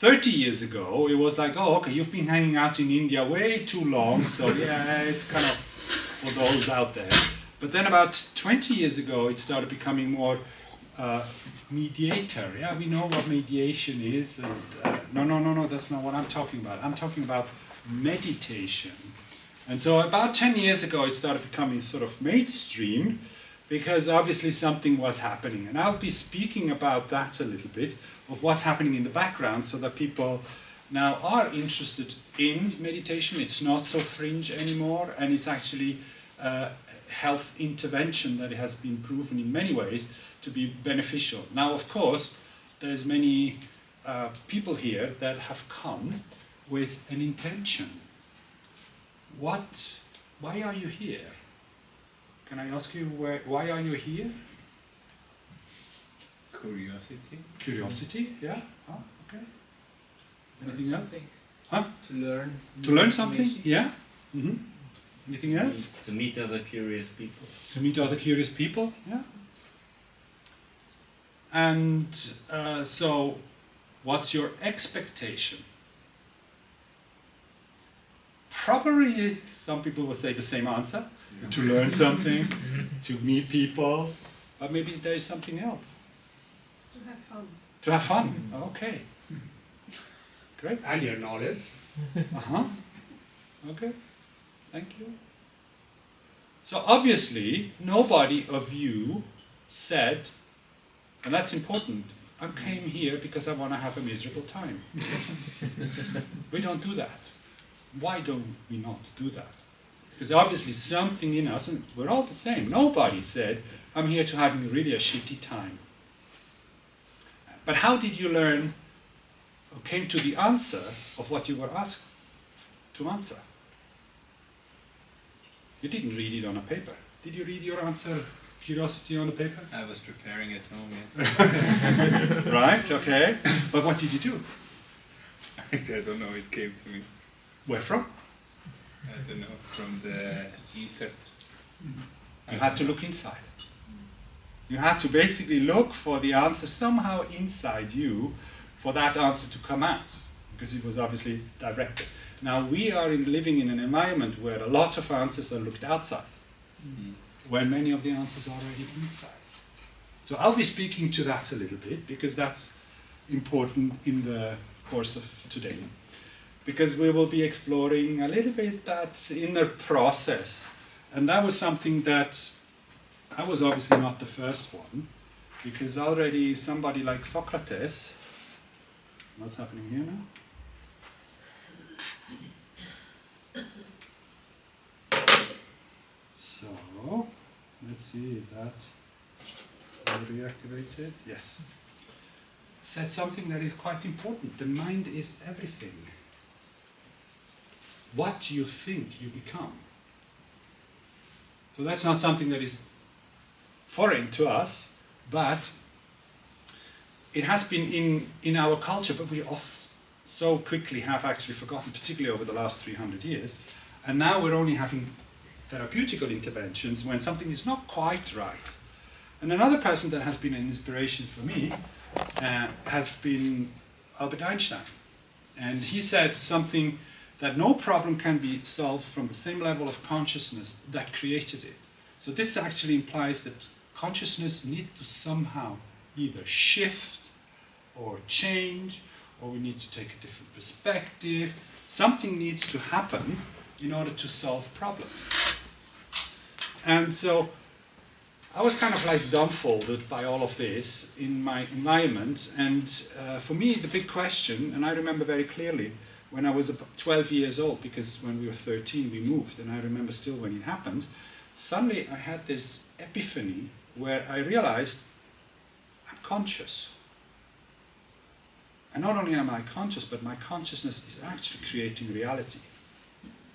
30 years ago, it was like, oh, okay, you've been hanging out in India way too long, so yeah, it's kind of for those out there. But then about 20 years ago, it started becoming more mediator. Yeah, we know what mediation is. And, no, that's not what I'm talking about. I'm talking about meditation. And so about 10 years ago, it started becoming sort of mainstream, because obviously something was happening. And I'll be speaking about that a little bit, of what's happening in the background, so that people now are interested in meditation. It's not so fringe anymore, and it's actually health intervention that has been proven in many ways to be beneficial. Now, of course, there's many people here that have come with an intention. Why are you here? Can I ask you why are you here? Curiosity. Curiosity, yeah. Oh, okay. Anything else? Huh? To learn. To learn something, yeah. Mm-hmm. Anything else? To meet other curious people. To meet other curious people, yeah. And so, what's your expectation? Probably some people will say the same answer. Yeah. To learn something, to meet people, but maybe there is something else. To have fun. To have fun, okay. Great. And your knowledge. Uh-huh. Okay, thank you. So obviously, nobody of you said, and that's important, I came here because I want to have a miserable time. We don't do that. Why don't we not do that? Because obviously something in us, and we're all the same, nobody said, I'm here to have really a shitty time. But how did you learn, or came to the answer of what you were asked to answer? You didn't read it on a paper. Did you read your answer, curiosity, on a paper? I was preparing at home, yes. Right, okay. But what did you do? I don't know, it came to me. Where from? I don't know, from the ether. You had to look inside. You had to basically look for the answer somehow inside you for that answer to come out, because it was obviously directed. Now we are living in an environment where a lot of answers are looked outside, where many of the answers are already inside. So I'll be speaking to that a little bit, because that's important in the course of today. Because we will be exploring a little bit that inner process. And that was something that I was obviously not the first one, because already somebody like Socrates, what's happening here now? So, let's see if that will reactivate. Yes. Said something that is quite important. The mind is everything. What you think, you become. So that's not something that is foreign to us, but it has been in our culture, but we so quickly have actually forgotten, particularly over the last 300 years. And now we're only having therapeutical interventions when something is not quite right. And another person that has been an inspiration for me has been Albert Einstein. And he said something that no problem can be solved from the same level of consciousness that created it. So this actually implies that consciousness needs to somehow either shift or change, or we need to take a different perspective. Something needs to happen in order to solve problems. And so I was kind of like dumbfounded by all of this in my environment. And for me, the big question, and I remember very clearly, when I was about 12 years old, because when we were 13 we moved, and I remember still when it happened, suddenly I had this epiphany where I realized I'm conscious. And not only am I conscious, but my consciousness is actually creating reality.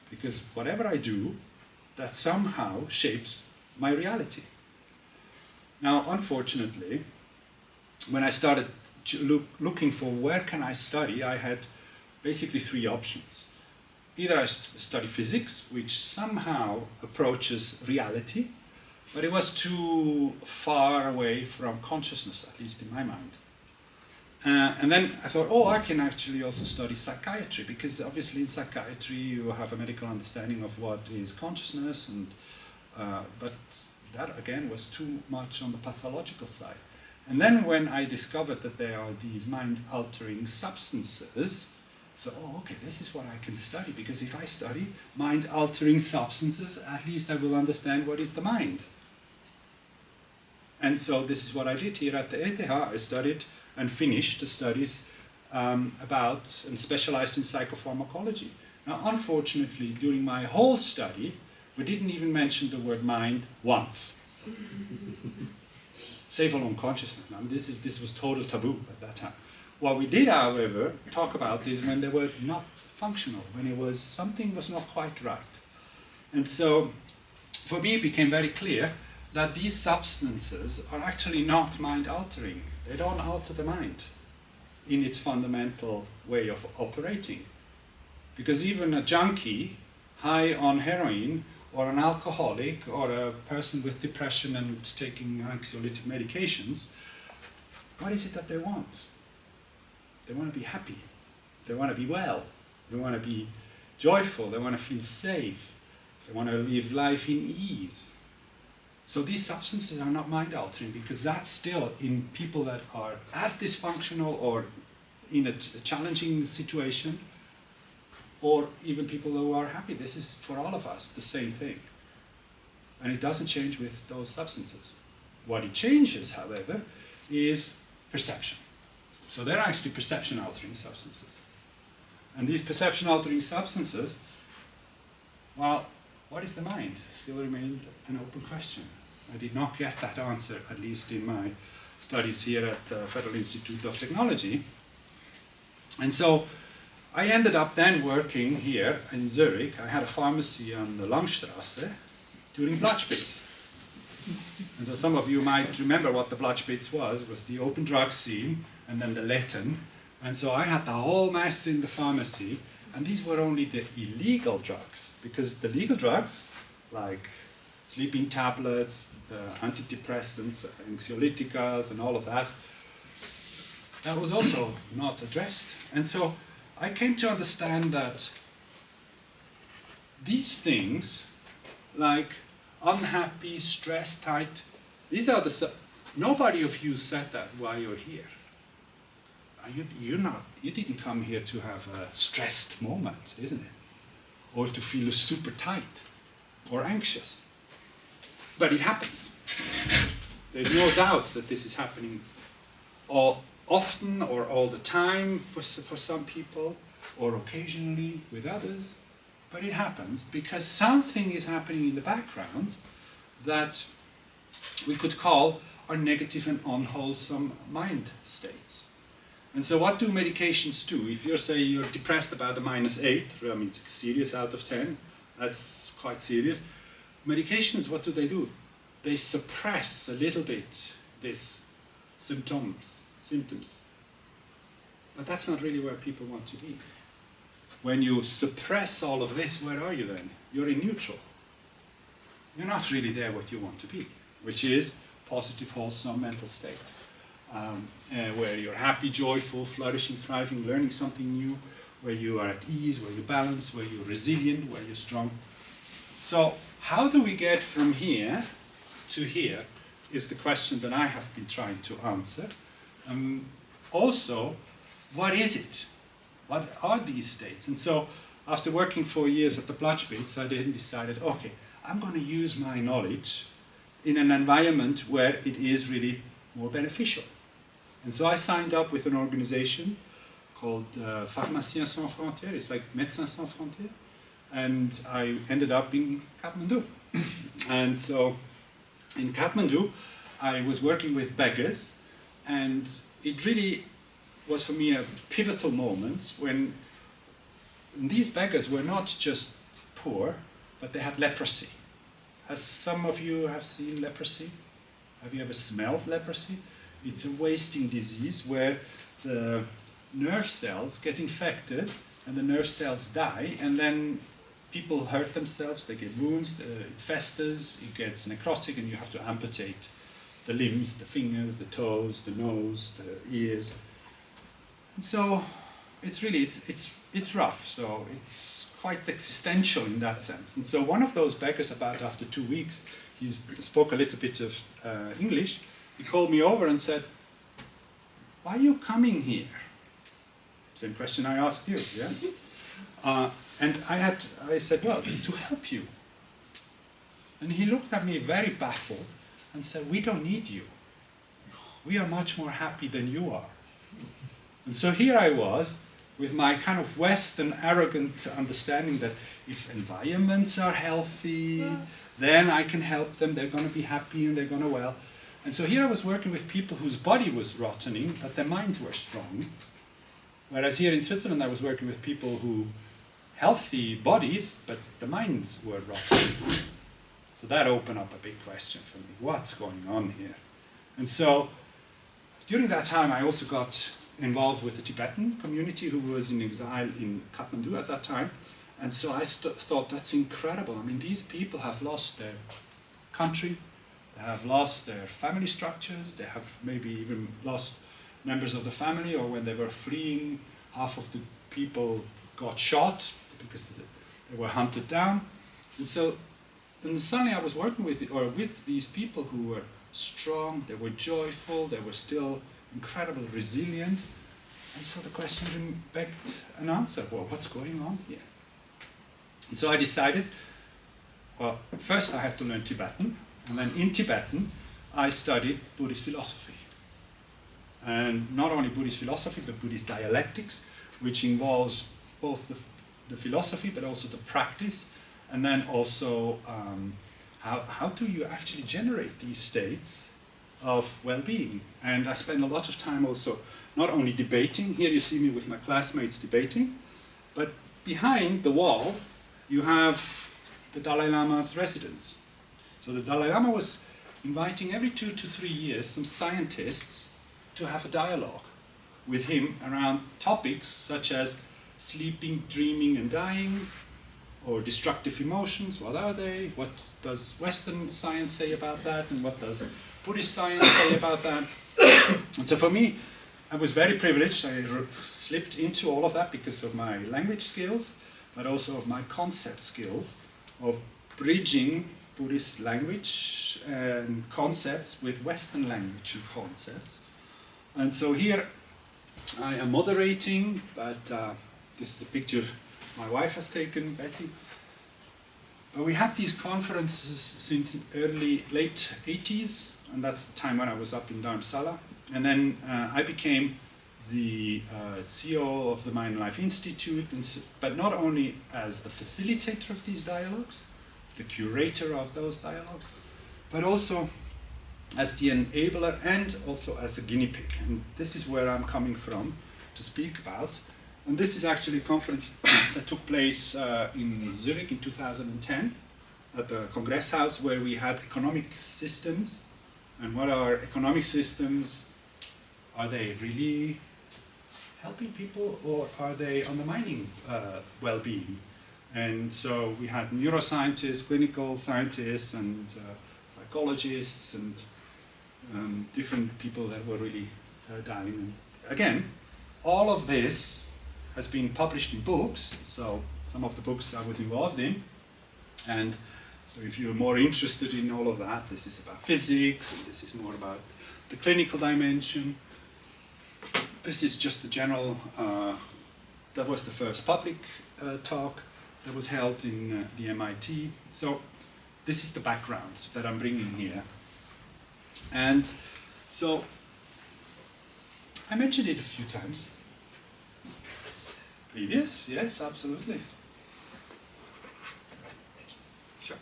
Because whatever I do, that somehow shapes my reality. Now, unfortunately, when I started looking for where can I study, I had basically three options. Either I study physics, which somehow approaches reality, but it was too far away from consciousness, at least in my mind. And then I thought, oh, I can actually also study psychiatry, because obviously in psychiatry you have a medical understanding of what is consciousness, and but that again was too much on the pathological side. And then when I discovered that there are these mind-altering substances, so, oh, okay, this is what I can study, because if I study mind-altering substances, at least I will understand what is the mind. And so this is what I did here at the ETH. I studied and finished the studies about and specialized in psychopharmacology. Now, unfortunately, during my whole study, we didn't even mention the word mind once. Save alone consciousness. Now, this was total taboo at that time. What we did, however, talk about is when they were not functional, when it was something was not quite right. And so, for me, it became very clear that these substances are actually not mind-altering. They don't alter the mind in its fundamental way of operating. Because even a junkie high on heroin, or an alcoholic, or a person with depression and taking anxiolytic medications, what is it that they want? They want to be happy. They want to be well. They want to be joyful. They want to feel safe. They want to live life in ease. So these substances are not mind-altering, because that's still in people that are as dysfunctional or in a challenging situation, or even people who are happy. This is, for all of us, the same thing. And it doesn't change with those substances. What it changes, however, is perception. So they're actually perception-altering substances. And these perception-altering substances, well, what is the mind? Still remained an open question. I did not get that answer, at least in my studies here at the Federal Institute of Technology. And so I ended up then working here in Zurich. I had a pharmacy on the Langstrasse during Blatspitz. And so some of you might remember what the Blatspitz was. It was the open drug scene, and then the Letten. And so I had the whole mess in the pharmacy. And these were only the illegal drugs, because the legal drugs, like sleeping tablets, antidepressants, anxiolyticas, and all of that, that was also not addressed. And so I came to understand that these things, like unhappy, stressed, tight, these are the... Nobody of you said that while you're here. You didn't come here to have a stressed moment, isn't it? Or to feel super tight or anxious. But it happens. There's no doubt that this is happening often or all the time for some people, or occasionally with others. But it happens because something is happening in the background that we could call our negative and unwholesome mind states. And so what do medications do? If you're, say, you're depressed about a -8, I mean, serious out of 10, that's quite serious. Medications, what do? They suppress a little bit these symptoms. But that's not really where people want to be. When you suppress all of this, where are you then? You're in neutral. You're not really there what you want to be, which is positive, wholesome mental states. Where you're happy, joyful, flourishing, thriving, learning something new, where you are at ease, where you're balanced, where you're resilient, where you're strong. So how do we get from here to here is the question that I have been trying to answer. Also, what is it? What are these states? And so after working 4 years at the Blatspitz, I then decided, okay, I'm going to use my knowledge in an environment where it is really more beneficial. And so I signed up with an organization called Pharmaciens Sans Frontières. It's like Médecins Sans Frontières. And I ended up in Kathmandu. And so in Kathmandu, I was working with beggars, and it really was for me a pivotal moment when these beggars were not just poor, but they had leprosy. As some of you have seen leprosy? Have you ever smelled leprosy? It's a wasting disease where the nerve cells get infected and the nerve cells die, and then people hurt themselves, they get wounds, it festers, it gets necrotic, and you have to amputate the limbs, the fingers, the toes, the nose, the ears. And so it's really, it's rough, so it's quite existential in that sense. And so one of those beggars, about after 2 weeks, he spoke a little bit of English. He called me over and said, "Why are you coming here?" Same question I asked you, yeah? And I said, "Well, to help you." And he looked at me very baffled and said, "We don't need you. We are much more happy than you are." And so here I was, with my kind of Western arrogant understanding that if environments are healthy, then I can help them, they're going to be happy and they're going to well. And so here I was working with people whose body was rotting, but their minds were strong. Whereas here in Switzerland I was working with people who, healthy bodies, but the minds were rotting. So that opened up a big question for me. What's going on here? And so during that time I also got involved with the Tibetan community who was in exile in Kathmandu at that time. And so I thought, that's incredible. I mean, these people have lost their country, they have lost their family structures, they have maybe even lost members of the family, or when they were fleeing, half of the people got shot because they were hunted down. And so and suddenly I was working with these people who were strong, they were joyful, they were still incredibly resilient. And so the question begged an answer. Well, what's going on here? And so I decided, well, first I had to learn Tibetan, and then in Tibetan I studied Buddhist philosophy. And not only Buddhist philosophy, but Buddhist dialectics, which involves both the philosophy but also the practice, and then also how do you actually generate these states of well-being. And I spend a lot of time also not only debating, here you see me with my classmates debating, but behind the wall you have the Dalai Lama's residence. So the Dalai Lama was inviting every 2 to 3 years some scientists to have a dialogue with him around topics such as sleeping, dreaming and dying, or destructive emotions. What are they? What does Western science say about that? And what does Buddhist science say about that? And so for me, I was very privileged. I slipped into all of that because of my language skills, but also of my concept skills of bridging Buddhist language and concepts with Western language and concepts. And so here I am moderating, but this is a picture my wife has taken, Betty. But we had these conferences since late 80s, and that's the time when I was up in Dharamsala. And then I became the CEO of the Mind and Life Institute, but not only as the facilitator of these dialogues, the curator of those dialogues, but also as the enabler and also as a guinea pig. And this is where I'm coming from to speak about. And this is actually a conference that took place in Zurich in 2010 at the Congress House, where we had economic systems. And what are economic systems? Are they really helping people, or are they undermining well-being? And so we had neuroscientists, clinical scientists, and psychologists, and different people that were really dialing in. Again, all of this has been published in books, so some of the books I was involved in. And so if you're more interested in all of that, this is about physics, and this is more about the clinical dimension. This is just the general, that was the first public talk that was held in the MIT. So this is the background that I'm bringing here. And so I mentioned it a few times. Previous, yes, absolutely. Sure.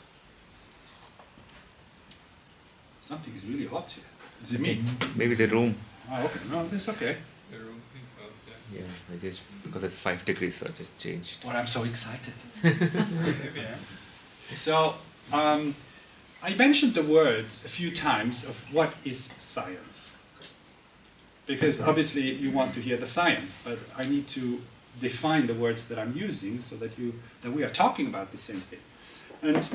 Something is really hot here. Is it me? Maybe the room. Oh, okay. No, that's okay. The room thing, oh, yeah. Yeah, I just, because it's 5 degrees, so I just changed. Well, I'm so excited. Maybe, yeah. So, I mentioned the word a few times of what is science. Because obviously you want to hear the science, but I need to define the words that I'm using so that we are talking about the same thing. And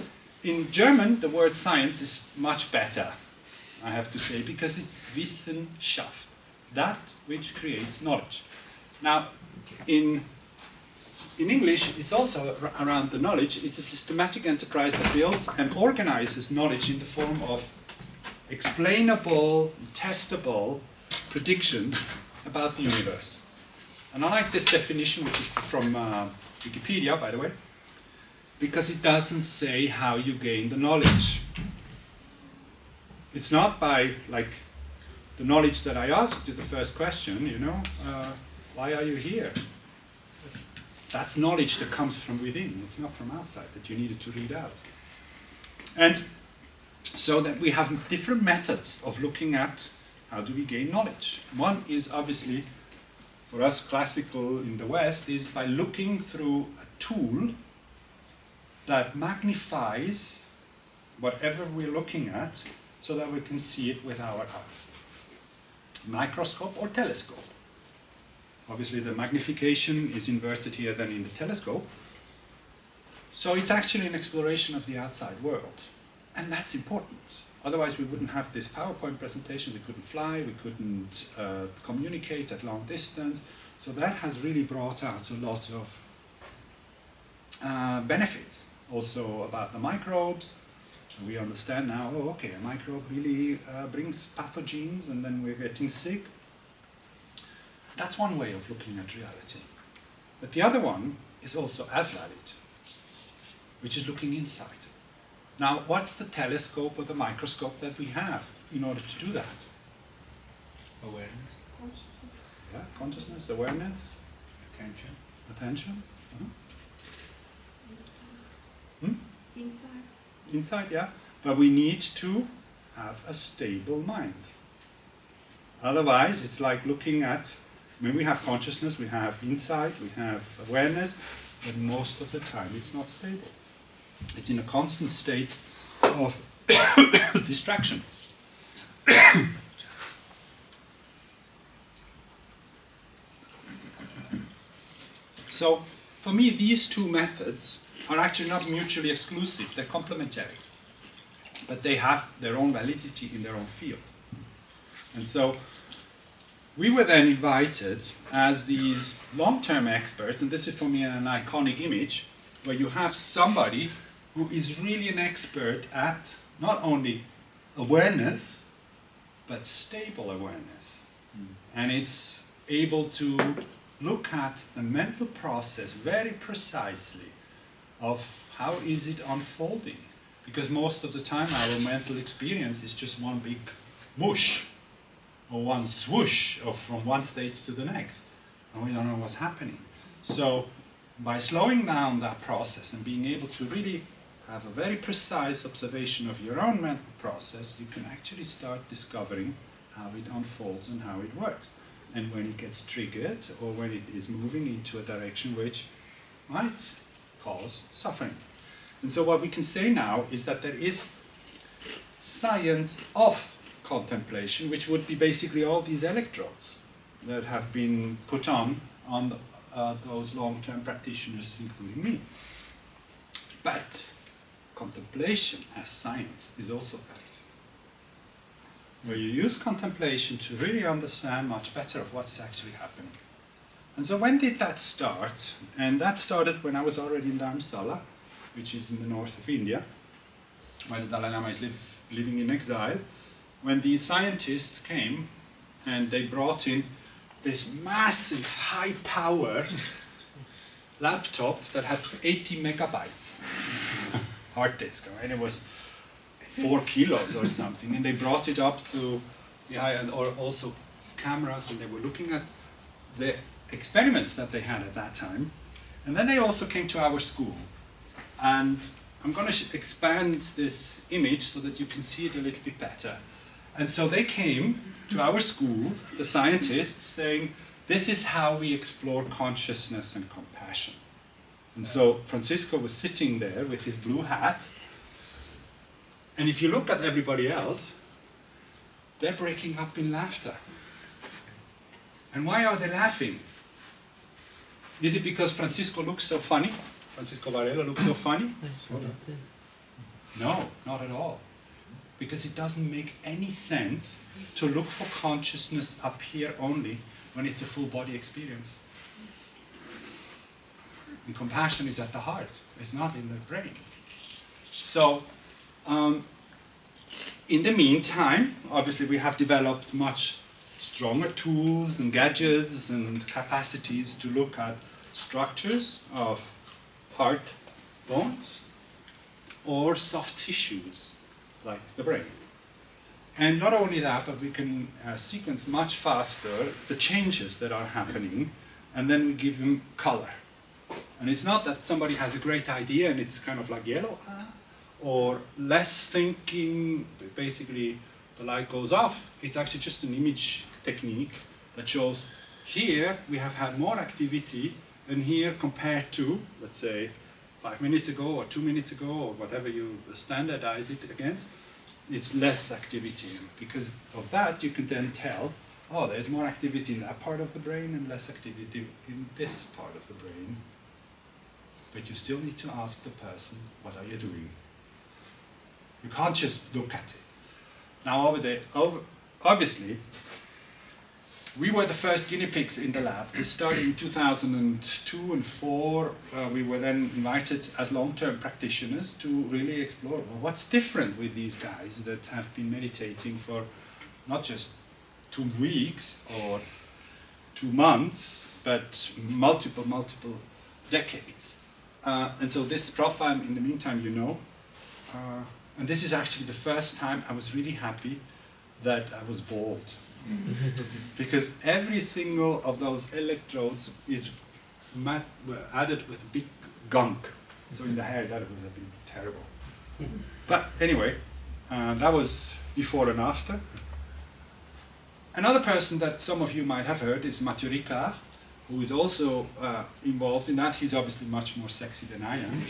in German, the word science is much better, I have to say, because it's Wissenschaft, that which creates knowledge. Now, in English, it's also around the knowledge. It's a systematic enterprise that builds and organizes knowledge in the form of explainable, testable predictions about the universe. And I like this definition, which is from Wikipedia, by the way, because it doesn't say how you gain the knowledge. It's not by, like, the knowledge that I asked you the first question, you know, why are you here? That's knowledge that comes from within. It's not from outside that you needed to read out. And so that we have different methods of looking at how do we gain knowledge. One is obviously, for us classical in the West, is by looking through a tool that magnifies whatever we're looking at so that we can see it with our eyes. Microscope or telescope. Obviously the magnification is inverted here than in the telescope. So it's actually an exploration of the outside world. And that's important. Otherwise we wouldn't have this PowerPoint presentation, we couldn't fly, we couldn't communicate at long distance. So that has really brought out a lot of benefits. Also about the microbes. We understand now, oh, okay, a microbe really brings pathogens and then we're getting sick. That's one way of looking at reality. But the other one is also as valid, which is looking inside. Now, what's the telescope or the microscope that we have in order to do that? Awareness. Consciousness. Yeah, consciousness, awareness, Attention. attention. Inside. Inside. Inside, yeah. But we need to have a stable mind. Otherwise, it's like looking at, when we have consciousness, we have insight, we have awareness, but most of the time it's not stable. It's in a constant state of distraction. So, for me, these two methods are actually not mutually exclusive, they're complementary. But they have their own validity in their own field. And so, we were then invited as these long-term experts, and this is for me an iconic image, where you have somebody who is really an expert at not only awareness, but stable awareness. And it's able to look at the mental process very precisely of how is it unfolding. Because most of the time our mental experience is just one big mush, or one swoosh of from one state to the next, and we don't know what's happening. So by slowing down that process and being able to really have a very precise observation of your own mental process, you can actually start discovering how it unfolds and how it works. And when it gets triggered, or when it is moving into a direction which might cause suffering. And so what we can say now is that there is science of contemplation, which would be basically all these electrodes that have been put on those long-term practitioners, including me. But contemplation as science is also valid, where you use contemplation to really understand much better of what is actually happening. And so when did that start? And that started when I was already in Dharamsala, which is in the north of India, where the Dalai Lama is living in exile, when these scientists came and they brought in this massive high-power laptop that had 80 megabytes hard disk, and it was 4 kilos or something, and they brought it up to the high-end, or also cameras, and they were looking at the experiments that they had at that time. And then they also came to our school, and I'm going to expand this image so that you can see it a little bit better. And so they came to our school, the scientists, saying, this is how we explore consciousness and compassion. And so Francisco was sitting there with his blue hat, and if you look at everybody else, they're breaking up in laughter. And why are they laughing? Is it because Francisco looks so funny? Francisco Varela looks so funny? No, not at all. Because it doesn't make any sense to look for consciousness up here only when it's a full body experience. And compassion is at the heart. It's not in the brain. So, in the meantime, obviously we have developed much stronger tools and gadgets and capacities to look at structures of hard bones or soft tissues, like the brain. And not only that, but we can sequence much faster the changes that are happening, and then we give them color. And it's not that somebody has a great idea and it's kind of like yellow, or less thinking, basically the light goes off. It's actually just an image technique that shows here we have had more activity, and here compared to, let's say, 5 minutes ago or 2 minutes ago or whatever you standardize it against, it's less activity. Because of that, you can then tell, oh, there's more activity in that part of the brain and less activity in this part of the brain. But you still need to ask the person, what are you doing? You can't just look at it. Now, obviously, we were the first guinea pigs in the lab. This started in 2002 and 4. We were then invited as long-term practitioners to really explore, well, what's different with these guys that have been meditating for not just 2 weeks or 2 months, but multiple decades. And so this profile, in the meantime, you know, and this is actually the first time I was really happy that I was bald. Because every single of those electrodes is added with big gunk. So in the hair, that would have been terrible. But anyway, that was before and after. Another person that some of you might have heard is Mathieu Ricard, who is also involved in that. He's obviously much more sexy than I am.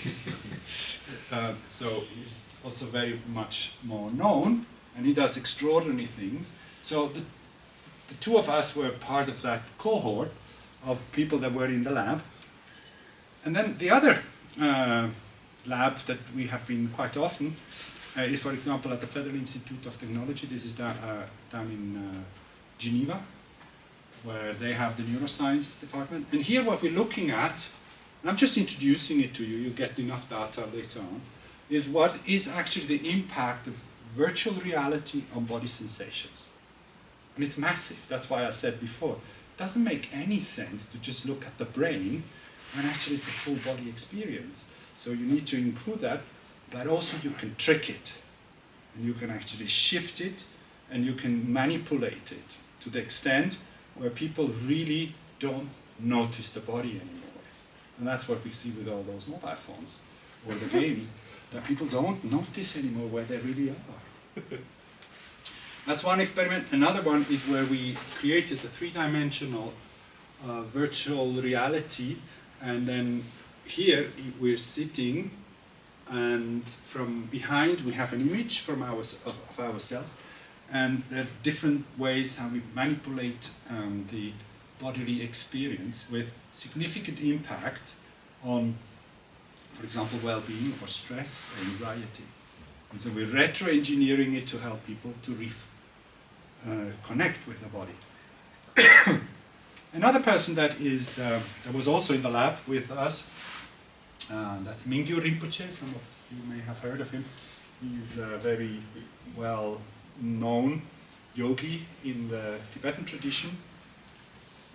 So he's also very much more known, and he does extraordinary things. So the 2 of us were part of that cohort of people that were in the lab. And then the other lab that we have been quite often is, for example, at the Federal Institute of Technology. This is down in Geneva, where they have the Neuroscience department. And here what we're looking at, and I'm just introducing it to you, you get enough data later on, is what is actually the impact of virtual reality on body sensations. And it's massive. That's why I said before, it doesn't make any sense to just look at the brain when actually it's a full body experience. So you need to include that, but also you can trick it. And you can actually shift it, and you can manipulate it to the extent where people really don't notice the body anymore. And that's what we see with all those mobile phones or the games, that people don't notice anymore where they really are. That's one experiment. Another one is where we created a 3-dimensional virtual reality, and then here we're sitting, and from behind we have an image from of ourselves, and there are different ways how we manipulate the bodily experience with significant impact on, for example, well-being or stress or anxiety. And so we're retro-engineering it to help people to connect with the body. Another person that was also in the lab with us, that's Mingyu Rinpoche. Some of you may have heard of him. He's a very well-known yogi in the Tibetan tradition.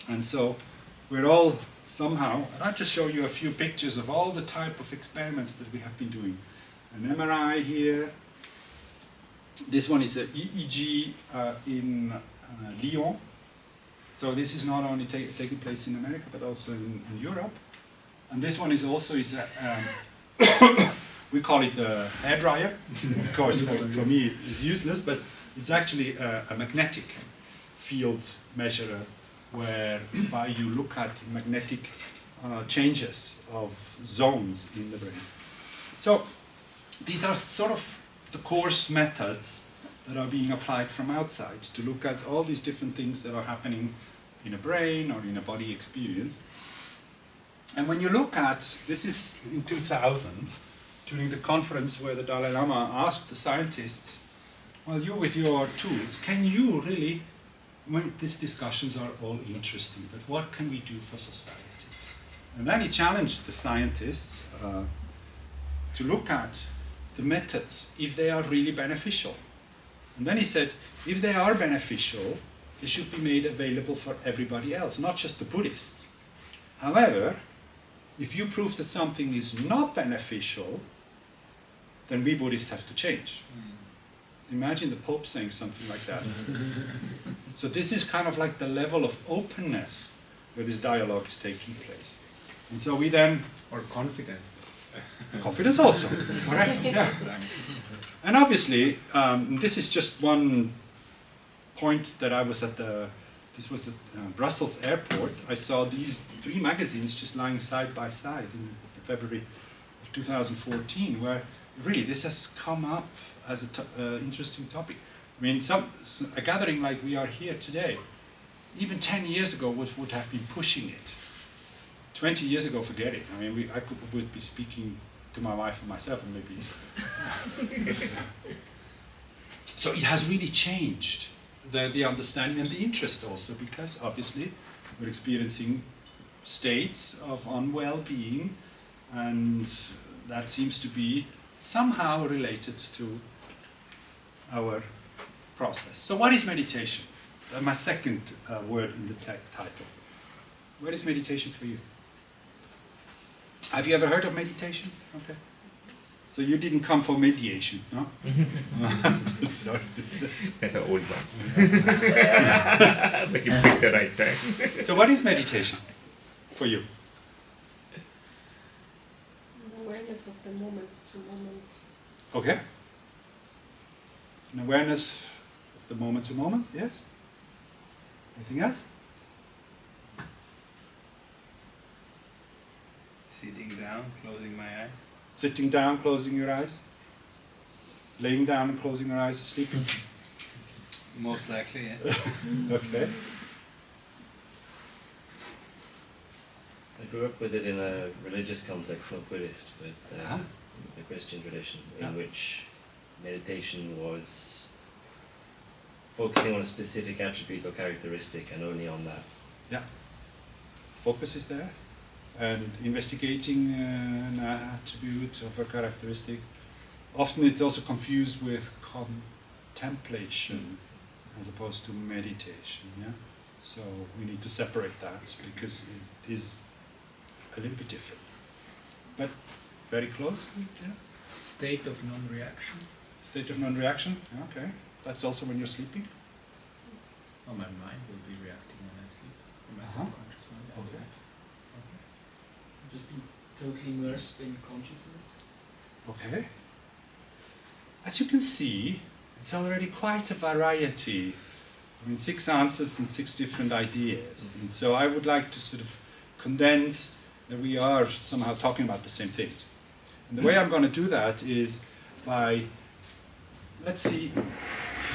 And so we're all somehow, and I'll just show you a few pictures of all the type of experiments that we have been doing. An MRI here. This one is an EEG in Lyon. So this is not only taking place in America, but also in Europe. And this one is also, we call it the hairdryer. Of course, for me it's useless, but it's actually a magnetic field measurer whereby you look at magnetic changes of zones in the brain. So these are sort of the coarse methods that are being applied from outside to look at all these different things that are happening in a brain or in a body experience. And when you look at, this is in 2000, during the conference where the Dalai Lama asked the scientists, well, you with your tools, can you really, when these discussions are all interesting, but what can we do for society? And then he challenged the scientists to look at the methods, if they are really beneficial. And then he said, if they are beneficial, they should be made available for everybody else, not just the Buddhists. However, if you prove that something is not beneficial, then we Buddhists have to change. Imagine the Pope saying something like that. So this is kind of like the level of openness where this dialogue is taking place. And so we then... Or confidence. Confidence also, correct, yeah. And obviously, this is just one point that I was at this was at Brussels airport. I saw these 3 magazines just lying side by side in February of 2014, where really this has come up as an interesting topic. I mean, a gathering like we are here today, even 10 years ago would have been pushing it. 20 years ago, forget it. I mean, I would be speaking to my wife and myself, and maybe. So it has really changed the understanding and the interest also, because obviously we're experiencing states of unwell-being, and that seems to be somehow related to our process. So what is meditation? My second word in the title. What is meditation for you? Have you ever heard of meditation? Okay. So you didn't come for mediation, no? Sorry. That's an old one. But you picked the right time. So what is meditation for you? Awareness of the moment to moment. Okay. An awareness of the moment to moment, yes? Anything else? Sitting down, closing my eyes. Sitting down, closing your eyes? Laying down and closing your eyes, sleeping? Most likely, yes. Okay. I grew up with it in a religious context, not Buddhist, but the Christian tradition, in which meditation was focusing on a specific attribute or characteristic and only on that. Yeah. Focus is there. And investigating an attribute of a characteristic. Often it's also confused with contemplation as opposed to meditation. Yeah. So we need to separate that because it is a little bit different, but very close. Yeah. State of non-reaction. State of non-reaction. Okay. That's also when you're sleeping. Oh, my mind will be reacting when I sleep. Or my subconscious mind. Okay. Just be totally immersed in consciousness. Okay. As you can see, it's already quite a variety. I mean, 6 answers and 6 different ideas. And so I would like to sort of condense that we are somehow talking about the same thing. And the way I'm going to do that is by, let's see,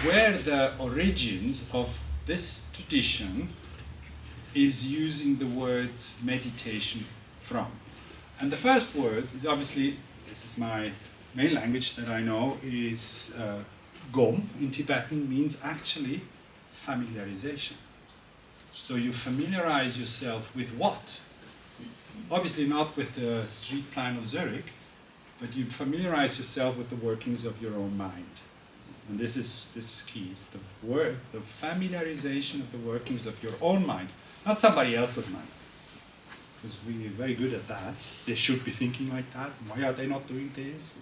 where the origins of this tradition is using the word meditation from. And the first word is obviously, this is my main language that I know, is gom in Tibetan, means actually familiarization. So you familiarize yourself with what? Obviously not with the street plan of Zurich, but you familiarize yourself with the workings of your own mind. And this is key. It's the familiarization of the workings of your own mind, not somebody else's mind. Because we're very good at that. They should be thinking like that. Why are they not doing this?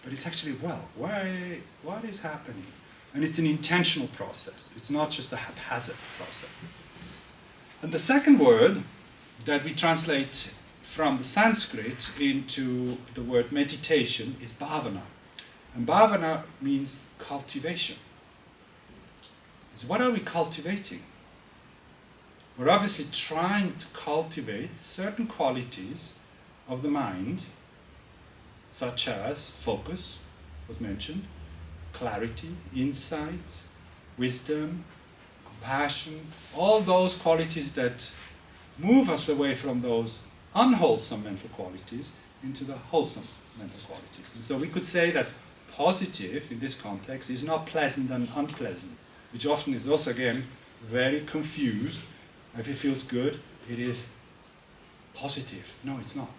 But it's actually, well, what is happening? And it's an intentional process. It's not just a haphazard process. And the second word that we translate from the Sanskrit into the word meditation is bhavana. And bhavana means cultivation. So what are we cultivating? We're obviously trying to cultivate certain qualities of the mind, such as focus, was mentioned, clarity, insight, wisdom, compassion, all those qualities that move us away from those unwholesome mental qualities into the wholesome mental qualities. And so we could say that positive, in this context, is not pleasant and unpleasant, which often is also, again, very confused. If it feels good, it is positive. No, it's not.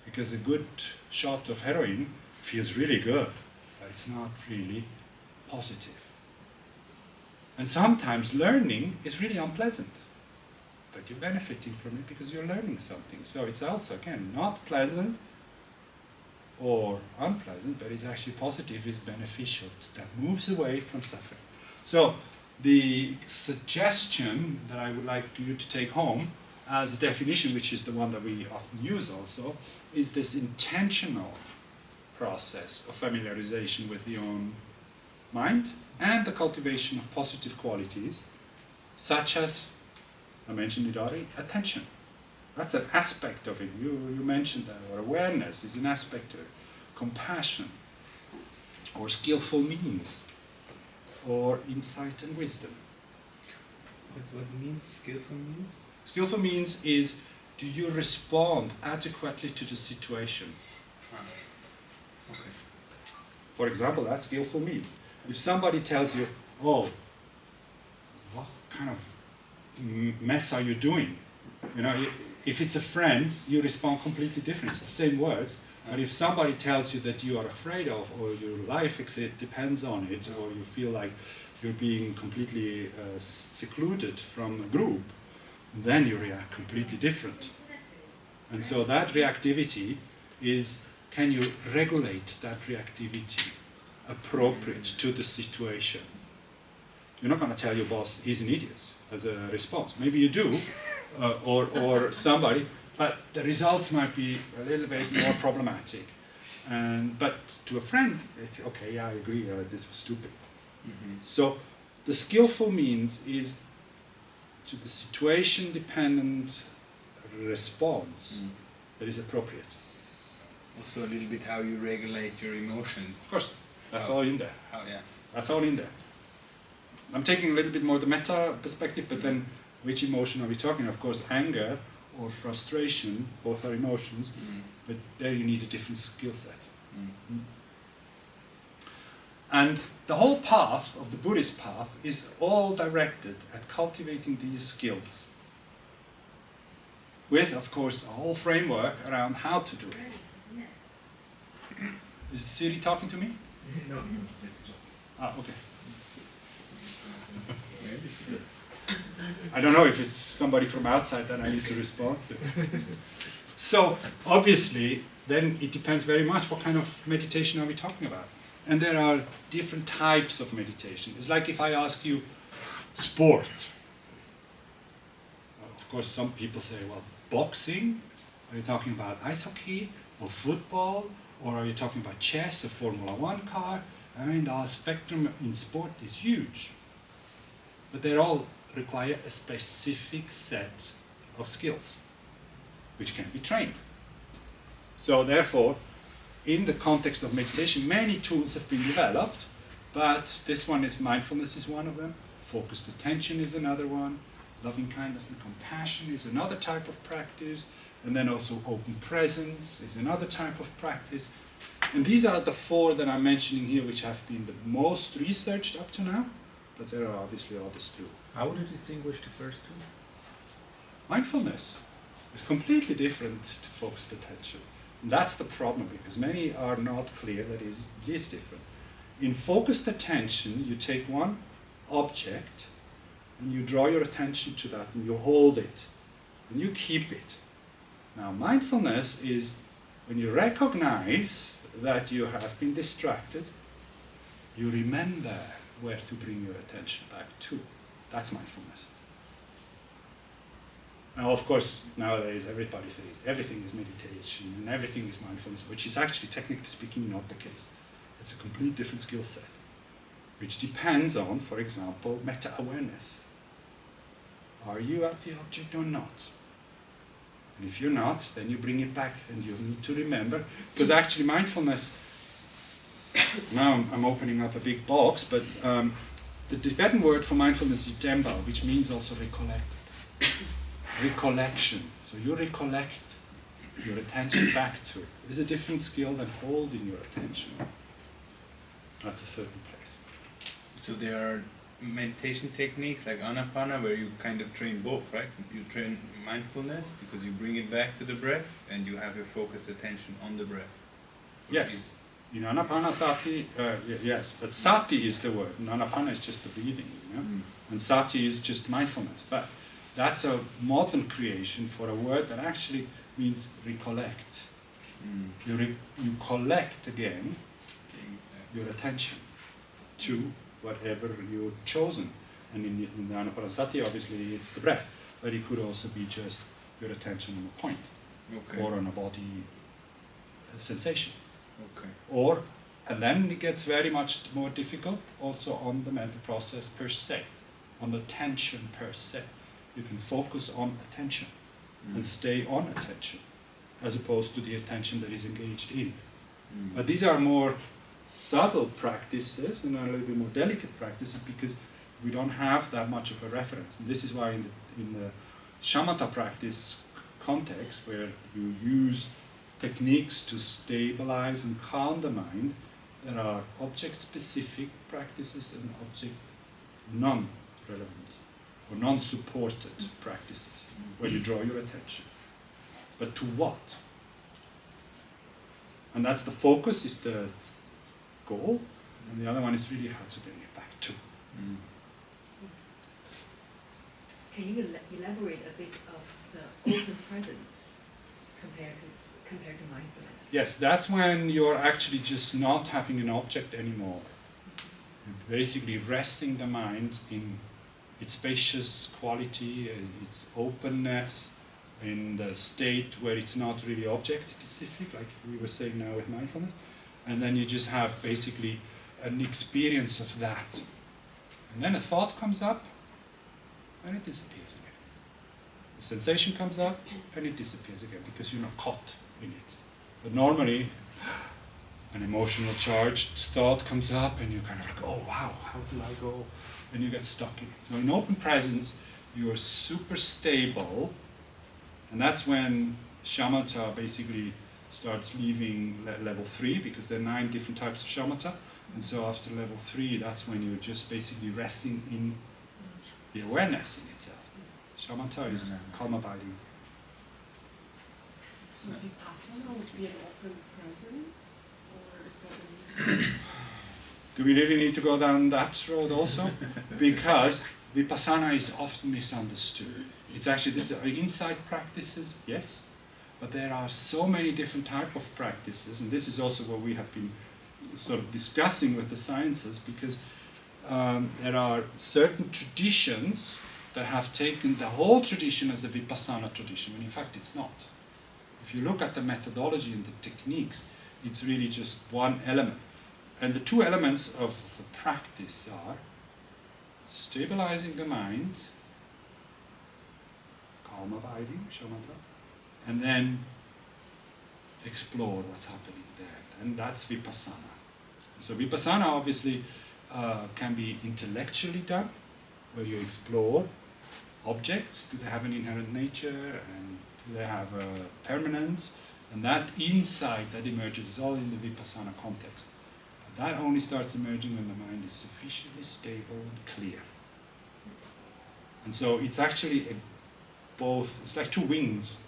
Because a good shot of heroin feels really good, but it's not really positive. And sometimes learning is really unpleasant, but you're benefiting from it because you're learning something. So it's also, again, not pleasant or unpleasant, but it's actually positive, is beneficial, that moves away from suffering. So the suggestion that I would like you to take home as a definition, which is the one that we often use also, is this intentional process of familiarization with the own mind and the cultivation of positive qualities, such as, I mentioned it already, attention. That's an aspect of it. You mentioned that, or awareness is an aspect of it. Compassion, or skillful means, or insight and wisdom. What means skillful means? Skillful means is, do you respond adequately to the situation? Okay. For example, that's skillful means. If somebody tells you, oh, what kind of mess are you doing? You know, if it's a friend, you respond completely different. It's the same words. But if somebody tells you that you are afraid of, or your life depends on it, or you feel like you're being completely secluded from a group, then you react completely different. And so that reactivity is, can you regulate that reactivity appropriate to the situation? You're not going to tell your boss he's an idiot as a response. Maybe you do, or somebody, but the results might be a little bit more problematic. But to a friend, it's okay, yeah, I agree, this was stupid. Mm-hmm. So the skillful means is to the situation-dependent response that is appropriate. Also a little bit how you regulate your emotions. Of course, that's all in there. How, yeah. That's all in there. I'm taking a little bit more the meta perspective, but then which emotion are we talking? Of course, anger or frustration, both are emotions, but there you need a different skill set. And the whole path of the Buddhist path is all directed at cultivating these skills, with, of course, a whole framework around how to do it. Is Siri talking to me? No, it's just. Ah, okay. Maybe she does. I don't know if it's somebody from outside that I need to respond to. So, obviously, then it depends very much what kind of meditation are we talking about. And there are different types of meditation. It's like if I ask you, sport. Of course, some people say, well, boxing? Are you talking about ice hockey or football? Or are you talking about chess, a Formula One car? I mean, the spectrum in sport is huge. But they all require a specific set of skills, which can be trained. So therefore, in the context of meditation, many tools have been developed, but this one is mindfulness is one of them, focused attention is another one, loving kindness and compassion is another type of practice, and then also open presence is another type of practice. And these are the four that I'm mentioning here, which have been the most researched up to now, but there are obviously others too. How would you distinguish the first two? Mindfulness is completely different to focused attention. And that's the problem, because many are not clear that it is different. In focused attention, you take one object and you draw your attention to that and you hold it and you keep it. Now, mindfulness is when you recognize that you have been distracted, you remember where to bring your attention back to. That's mindfulness. Now, of course, nowadays everybody says everything is meditation and everything is mindfulness, which is actually, technically speaking, not the case. It's a complete different skill set, which depends on, for example, meta-awareness. Are you at the object or not? And if you're not, then you bring it back and you need to remember, because actually mindfulness, now I'm opening up a big box, but the Tibetan word for mindfulness is Demba, which means also recollected. Recollection. So you recollect your attention back to it. It is a different skill than holding your attention at a certain place. So there are meditation techniques like Anapana where you kind of train both, right? You train mindfulness because you bring it back to the breath and you have your focused attention on the breath. Yes. In Anapanasati, yes, but sati is the word, and Anapana is just the breathing, you know? And sati is just mindfulness. But that's a modern creation for a word that actually means recollect. You collect again your attention to whatever you've chosen. And in the Anapanasati, obviously, it's the breath, but it could also be just your attention on a point, or on a body sensation. Okay. And then it gets very much more difficult also on the mental process per se, on attention per se. You can focus on attention and stay on attention, as opposed to the attention that is engaged in. But these are more subtle practices and a little bit more delicate practices because we don't have that much of a reference. And this is why in the shamatha practice context, where you use techniques to stabilize and calm the mind, there are object-specific practices and object non-relevant or non-supported practices where you draw your attention. But to what? And that's the focus, is the goal, and the other one is really how to bring it back to. Can you elaborate a bit of the open presence compared to mindfulness? Yes, that's when you're actually just not having an object anymore. You're basically resting the mind in its spacious quality, its openness, in the state where it's not really object specific, like we were saying now with mindfulness. And then you just have basically an experience of that. And then a thought comes up, and it disappears again. The sensation comes up, and it disappears again, because you're not caught in it. But normally, an emotional charged thought comes up, and you're kind of like, oh wow, how do I go? And you get stuck in it. So in open presence, you're super stable, and that's when shamatha basically starts leaving level 3, because there are 9 different types of shamatha. And so after level 3, that's when you're just basically resting in the awareness in itself. Shamatha is calm abiding. So vipassana would be an open presence, or is that a new source? Do we really need to go down that road also? Because vipassana is often misunderstood. It's actually, these are insight practices, yes, but there are so many different types of practices, and this is also what we have been sort of discussing with the sciences, because there are certain traditions that have taken the whole tradition as a vipassana tradition, when in fact it's not. If you look at the methodology and the techniques, it's really just one element. And the 2 elements of the practice are stabilizing the mind, calm abiding, shamatha, and then explore what's happening there. And that's vipassana. So vipassana obviously can be intellectually done, where you explore objects. Do they have an inherent nature, and do they have a permanence? And that insight that emerges is all in the vipassana context. But that only starts emerging when the mind is sufficiently stable and clear. And so it's actually it's like 2 wings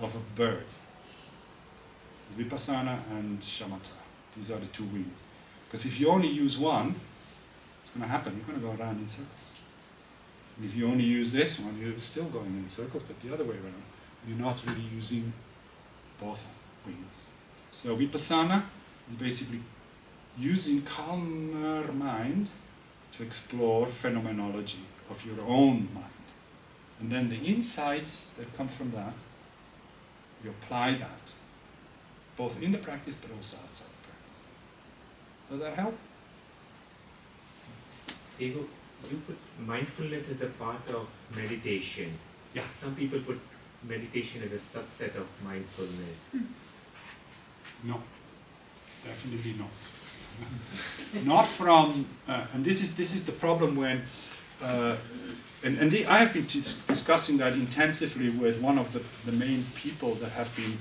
of a bird. Vipassana and shamatha. These are the 2 wings. Because if you only use one, what's going to happen? You're going to go around in circles. And if you only use this one, you're still going in circles, but the other way around. You're not really using both wings. So vipassana is basically using calmer mind to explore phenomenology of your own mind. And then the insights that come from that, you apply that, both in the practice but also outside the practice. Does that help? Diego, you put mindfulness as a part of meditation. Yeah. Some people put meditation as a subset of mindfulness. No, definitely not. Not from, and this is the problem when, I have been discussing that intensively with one of the main people that have been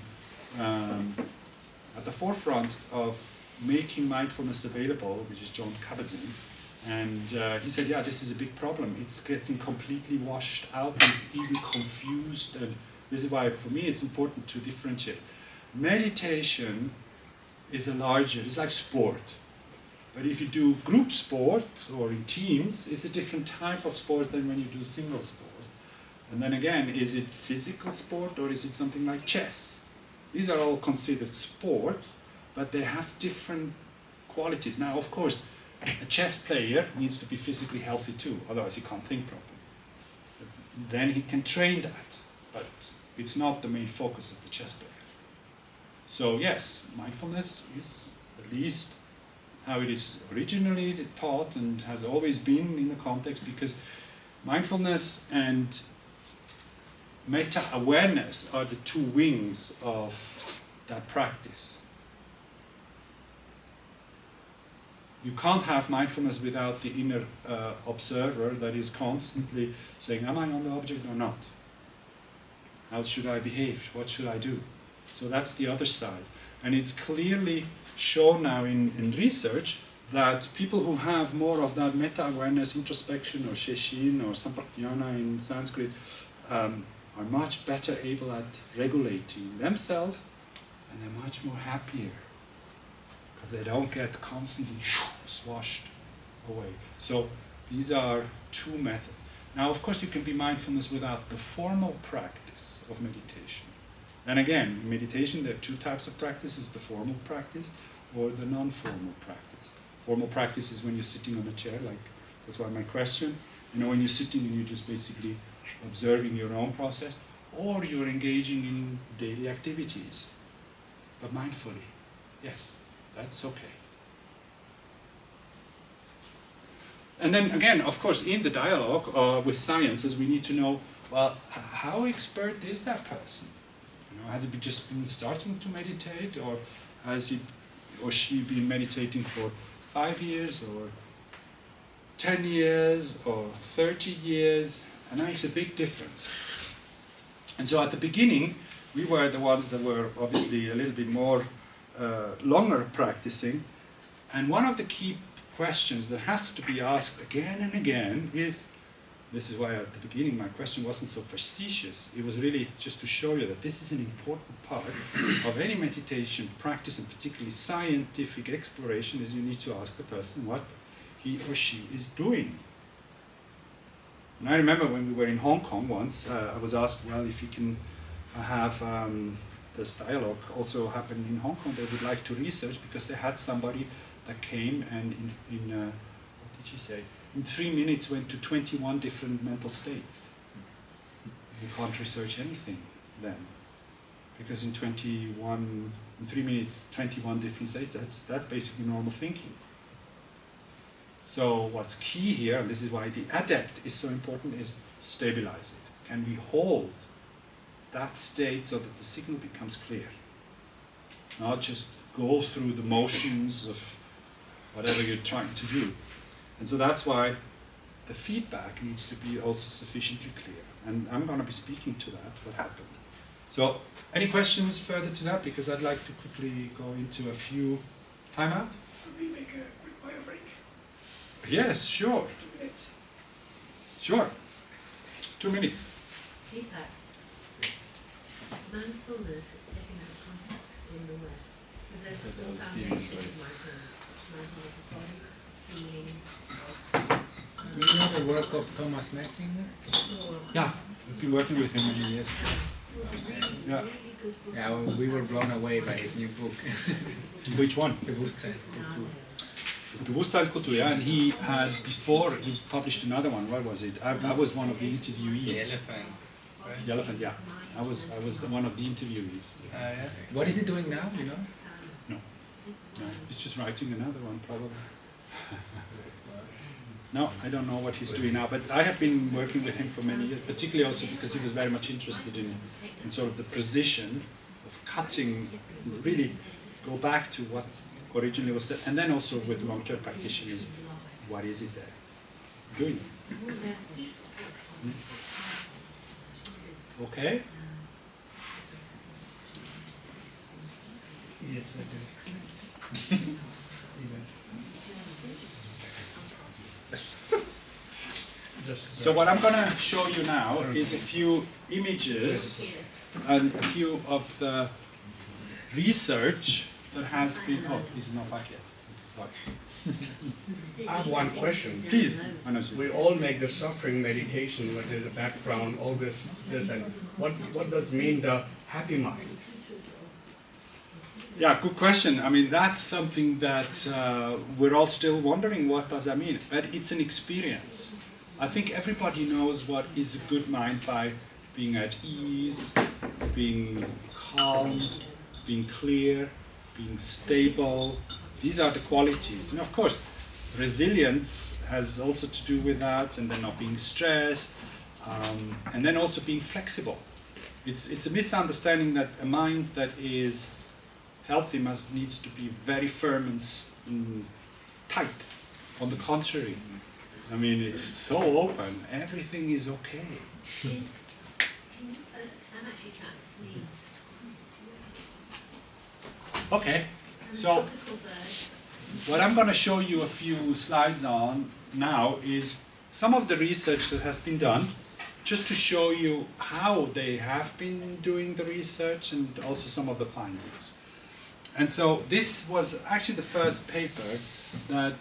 at the forefront of making mindfulness available, which is John Kabat-Zinn. And he said, yeah, this is a big problem. It's getting completely washed out and even confused. And this is why, for me, it's important to differentiate. Meditation is it's like sport. But if you do group sport or in teams, it's a different type of sport than when you do single sport. And then again, is it physical sport or is it something like chess? These are all considered sports, but they have different qualities. Now, of course, a chess player needs to be physically healthy too, otherwise he can't think properly. Then he can train that, but it's not the main focus of the chess player. So yes, mindfulness is at least how it is originally taught and has always been in the context, because mindfulness and meta-awareness are the two wings of that practice. You can't have mindfulness without the inner observer that is constantly saying, am I on the object or not? How should I behave? What should I do? So that's the other side. And it's clearly shown now in research that people who have more of that meta-awareness, introspection, or sheshin, or sampajñana in Sanskrit, are much better able at regulating themselves, and they're much more happier, because they don't get constantly swashed away. So these are two methods. Now, of course, you can be mindfulness without the formal practice of meditation. And again, in meditation, there are two types of practices, the formal practice or the non-formal practice. Formal practice is when you're sitting on a chair, like, that's why my question, when you're sitting and you're just basically observing your own process, or you're engaging in daily activities, but mindfully. Yes, that's okay. And then again, of course, in the dialogue with sciences, we need to know, well, how expert is that person? Has he just been starting to meditate, or has he or she been meditating for 5 years, or 10 years, or 30 years? And that makes a big difference. And so at the beginning, we were the ones that were obviously a little bit more longer practicing. And one of the key questions that has to be asked again and again is, this is why at the beginning my question wasn't so facetious. It was really just to show you that this is an important part of any meditation practice, and particularly scientific exploration, is you need to ask the person what he or she is doing. And I remember when we were in Hong Kong once, I was asked, well, if you can have this dialogue also happen in Hong Kong, they would like to research, because they had somebody that came and in what did she say? In 3 minutes went to 21 different mental states. You can't research anything then, because in 3 minutes, 21 different states, that's basically normal thinking. So what's key here, and this is why the adept is so important, is stabilize it. Can we hold that state so that the signal becomes clear? Not just go through the motions of whatever you're trying to do. And so that's why the feedback needs to be also sufficiently clear. And I'm going to be speaking to that, what happened. So any questions further to that? Because I'd like to quickly go into a few timeout. Could we make a quick bio break? Yes, sure. 2 minutes. Sure. 2 minutes. Feedback. Mindfulness is taken out of context in the West. Because there's a full foundation of mindfulness. Mindfulness of body, feelings. Do you know the work of Thomas Metzinger? Yeah, I've been working with him many years. Yeah. Yeah, well, we were blown away by his new book, Which one? Bewusstseinskultur. Bewusstseinskultur, yeah, and he had before, he published another one. What was it? I was one of the interviewees. The elephant. Right? The elephant, yeah. I was one of the interviewees. Yeah. What is he doing now, you know? No, he's just writing another one, probably. No, I don't know what he's doing now, but I have been working with him for many years, particularly also because he was very much interested in sort of the precision of cutting, really go back to what originally was said, and then also with long-term practitioners, what is it there doing? Okay? So what I'm going to show you now is a few images and a few of the research that has been... Oh, he's not back yet. Sorry. I have one question. Please. We all make the suffering meditation with the background, all this, and what does mean the happy mind? Yeah, good question. I mean, that's something that we're all still wondering, what does that mean? But it's an experience. I think everybody knows what is a good mind by being at ease, being calm, being clear, being stable. These are the qualities. And of course, resilience has also to do with that, and then not being stressed, and then also being flexible. It's a misunderstanding that a mind that is healthy needs to be very firm and tight. On the contrary, I mean, it's so open, everything is okay. Can you, because I'm actually trying to sneeze. Okay, so what I'm going to show you a few slides on now is some of the research that has been done, just to show you how they have been doing the research and also some of the findings. And so this was actually the first paper that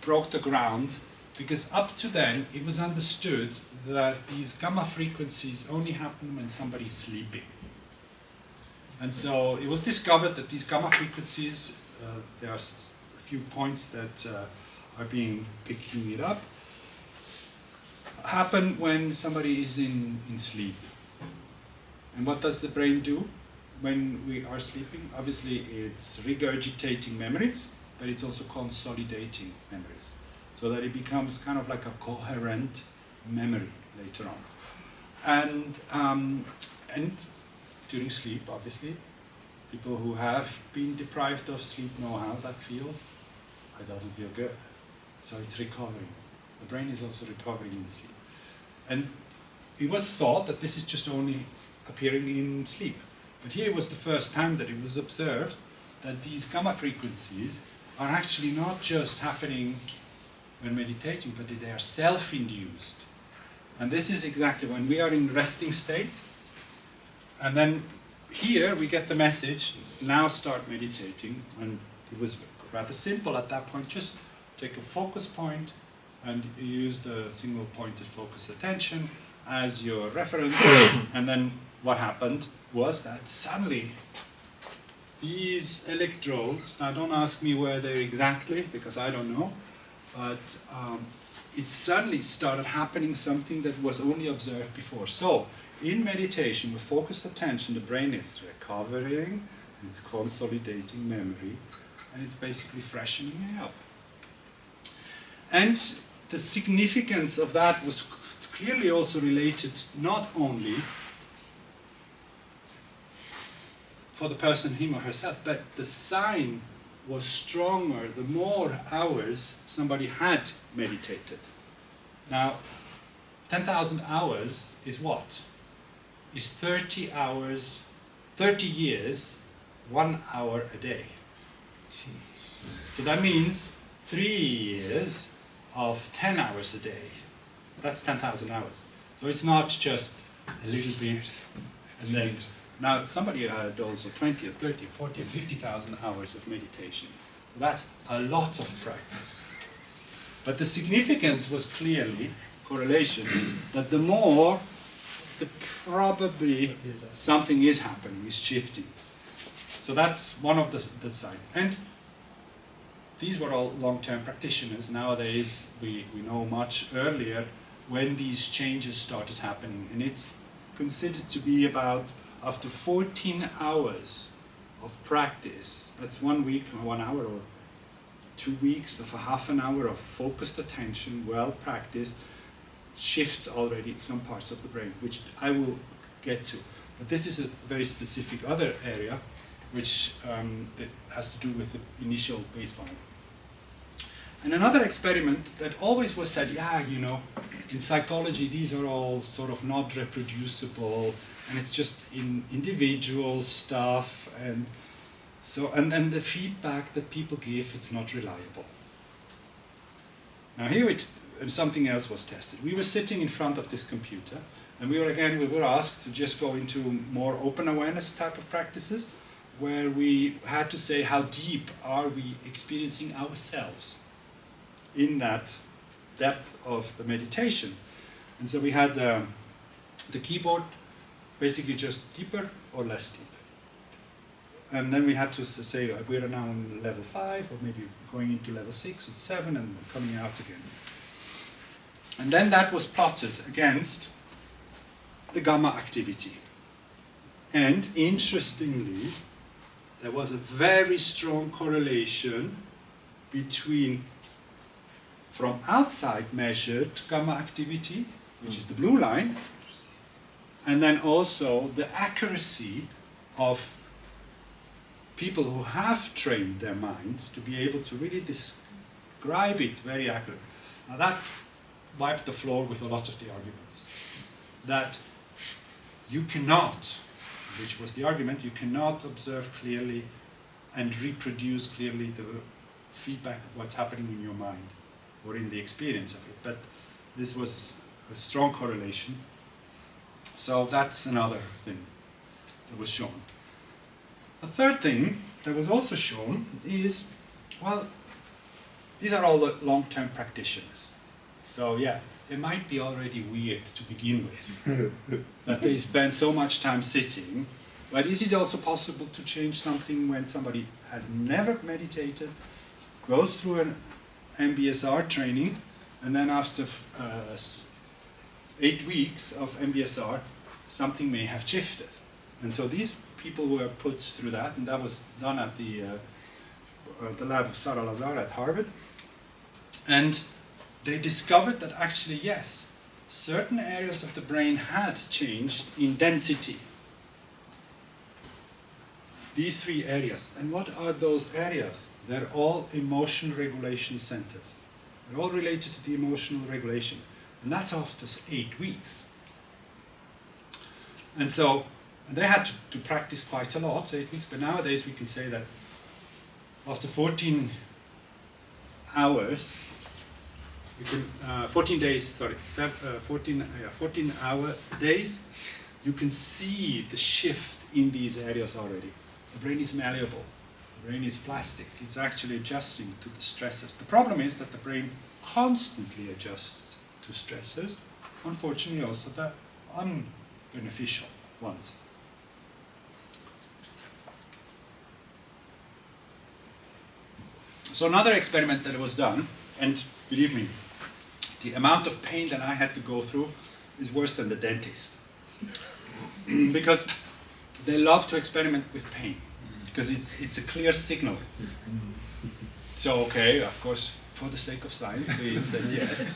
broke the ground, because up to then it was understood that these gamma frequencies only happen when somebody is sleeping. And so it was discovered that these gamma frequencies, there are a few points that are picking it up, happen when somebody is in sleep. And what does the brain do when we are sleeping? Obviously it's regurgitating memories, but it's also consolidating memories, so that it becomes kind of like a coherent memory later on. And during sleep, obviously, people who have been deprived of sleep know how that feels. It doesn't feel good. So it's recovering. The brain is also recovering in sleep. And it was thought that this is just only appearing in sleep. But here was the first time that it was observed that these gamma frequencies are actually not just happening when meditating, but they are self-induced. And this is exactly when we are in resting state. And then here we get the message, now start meditating. And it was rather simple at that point. Just take a focus point and use the single pointed focus attention as your reference. And then what happened was that suddenly these electrodes, now don't ask me where they're exactly, because I don't know, but it suddenly started happening something that was only observed before. So in meditation, with focused attention, the brain is recovering, it's consolidating memory, and it's basically freshening up. And the significance of that was clearly also related not only for the person, him or herself, but the sign was stronger the more hours somebody had meditated. Now, 10,000 hours is what? Is 30 hours, 30 years, 1 hour a day. So that means 3 years of 10 hours a day. That's 10,000 hours. So it's not just a little bit, and then, now somebody had also 20 or 30 or 40 or 50,000 hours of meditation. So that's a lot of practice. But the significance was clearly correlation, that the more, probably something is happening, is shifting. So that's one of the signs. And these were all long-term practitioners. Nowadays, we know much earlier when these changes started happening. And it's considered to be about after 14 hours of practice, that's 1 week or 1 hour or 2 weeks of a half an hour of focused attention, well practiced, shifts already some parts of the brain, which I will get to. But this is a very specific other area, which that has to do with the initial baseline. And another experiment that always was said, yeah, you know, in psychology these are all sort of not reproducible, and it's just in individual stuff, and So, and the feedback that people give, it's not reliable. Now here something else was tested. We were sitting in front of this computer, and we were asked to just go into more open awareness type of practices, where we had to say how deep are we experiencing ourselves in that depth of the meditation. And so we had the keyboard basically just deeper or less deep. And then we had to say we're now on level 5, or maybe going into level 6 or 7 and coming out again. And then that was plotted against the gamma activity. And interestingly, there was a very strong correlation between from outside measured gamma activity, which is the blue line, and then also the accuracy of people who have trained their mind to be able to really describe it very accurately. Now that wiped the floor with a lot of the arguments. That you cannot, which was the argument, you cannot observe clearly and reproduce clearly the feedback of what's happening in your mind or in the experience of it. But this was a strong correlation. So that's another thing that was shown. A third thing that was also shown is, well, these are all the long-term practitioners. So yeah, they might be already weird to begin with, that they spend so much time sitting, but is it also possible to change something when somebody has never meditated, goes through an MBSR training, and then after 8 weeks of MBSR, something may have shifted. And so these people were put through that, and that was done at the lab of Sarah Lazar at Harvard. And they discovered that actually, yes, certain areas of the brain had changed in density. These 3 areas. And what are those areas? They're all emotion regulation centers. They're all related to the emotional regulation. And that's after 8 weeks. And so they had to practice quite a lot, 8 weeks, but nowadays we can say that after 14 hours, we can, 14 days, sorry, 14 hour days, you can see the shift in these areas already. The brain is malleable, the brain is plastic, it's actually adjusting to the stresses. The problem is that the brain constantly adjusts to stresses, unfortunately also the unbeneficial ones. So another experiment that was done, and believe me, the amount of pain that I had to go through is worse than the dentist. Because they love to experiment with pain, because it's a clear signal. So okay, of course, for the sake of science, we said yes.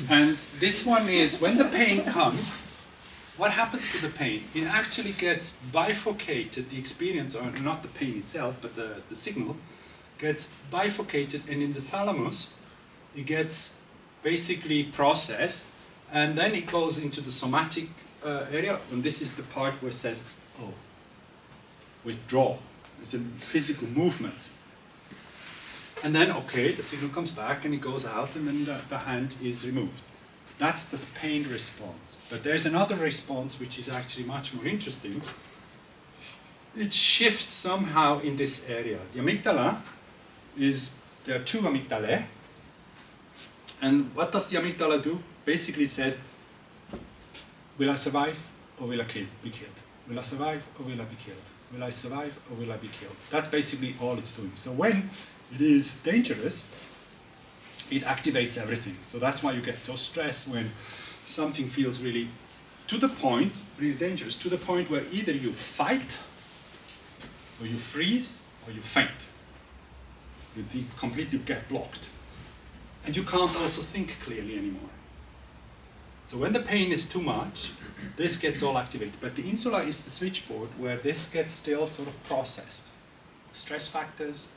And this one is, when the pain comes, what happens to the pain? It actually gets bifurcated, the experience, or not the pain itself, but the signal, gets bifurcated, and in the thalamus, it gets basically processed, and then it goes into the somatic area, and this is the part where it says, oh, withdraw. It's a physical movement. And then, okay, the signal comes back, and it goes out, and then the hand is removed. That's the pain response. But there's another response which is actually much more interesting. It shifts somehow in this area. The amygdala there are 2 amygdalae. And what does the amygdala do? Basically it says, will I survive or will I be killed? Will I survive or will I be killed? Will I survive or will I be killed? That's basically all it's doing. So when it is dangerous, it activates everything. So that's why you get so stressed when something feels really to the point, really dangerous, to the point where either you fight, or you freeze, or you faint. You completely get blocked. And you can't also think clearly anymore. So when the pain is too much, this gets all activated. But the insula is the switchboard where this gets still sort of processed. Stress factors.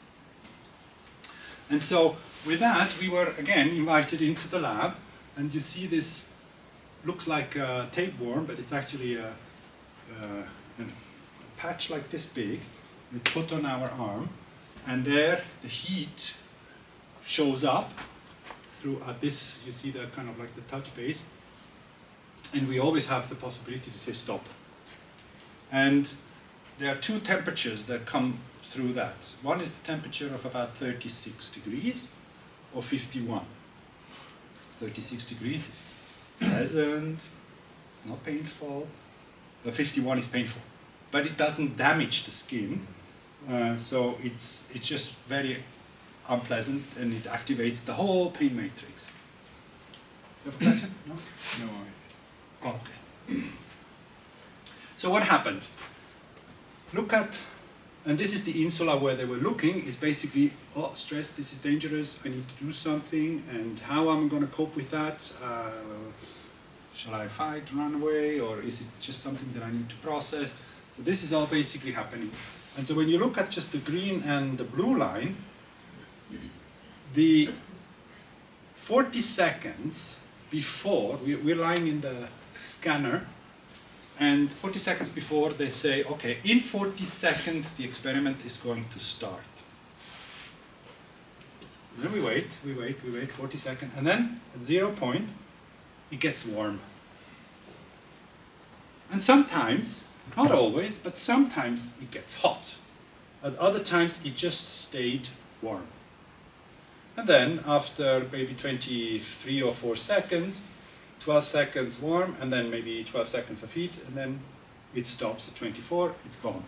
And so with that, we were again invited into the lab, and you see this looks like a tapeworm, but it's actually a patch like this big, It's put on our arm, and there the heat shows up through this, you see the kind of like the touch base, and we always have the possibility to say stop. And there are two temperatures that come through that. One is the temperature of about 36 degrees or 51. 36 degrees is pleasant, it's not painful. The 51 is painful, but it doesn't damage the skin, so it's just very unpleasant, and it activates the whole pain matrix. You have a question? No? No. Oh, okay. So what happened? Look at, and this is the insula where they were looking, is basically, oh, stress, this is dangerous, I need to do something, and how am I going to cope with that? Shall I fight, run away, or is it just something that I need to process? So this is all basically happening. And so when you look at just the green and the blue line, the 40 seconds before, we're lying in the scanner, and 40 seconds before they say, okay, in 40 seconds the experiment is going to start. And then we wait, 40 seconds, and then at 0 point, it gets warm. And sometimes, not always, but sometimes it gets hot. At other times it just stayed warm. And then after maybe 23 or 4 seconds, 12 seconds warm, and then maybe 12 seconds of heat, and then it stops at 24, it's gone.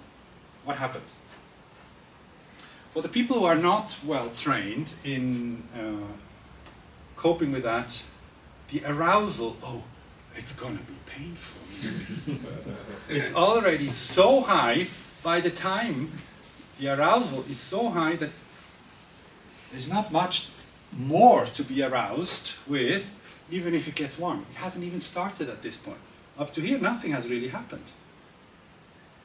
What happens? For the people who are not well trained in coping with that, the arousal, oh, it's gonna be painful. It's already so high, by the time the arousal is so high that there's not much more to be aroused with, even if it gets warm. It hasn't even started at this point. Up to here, nothing has really happened.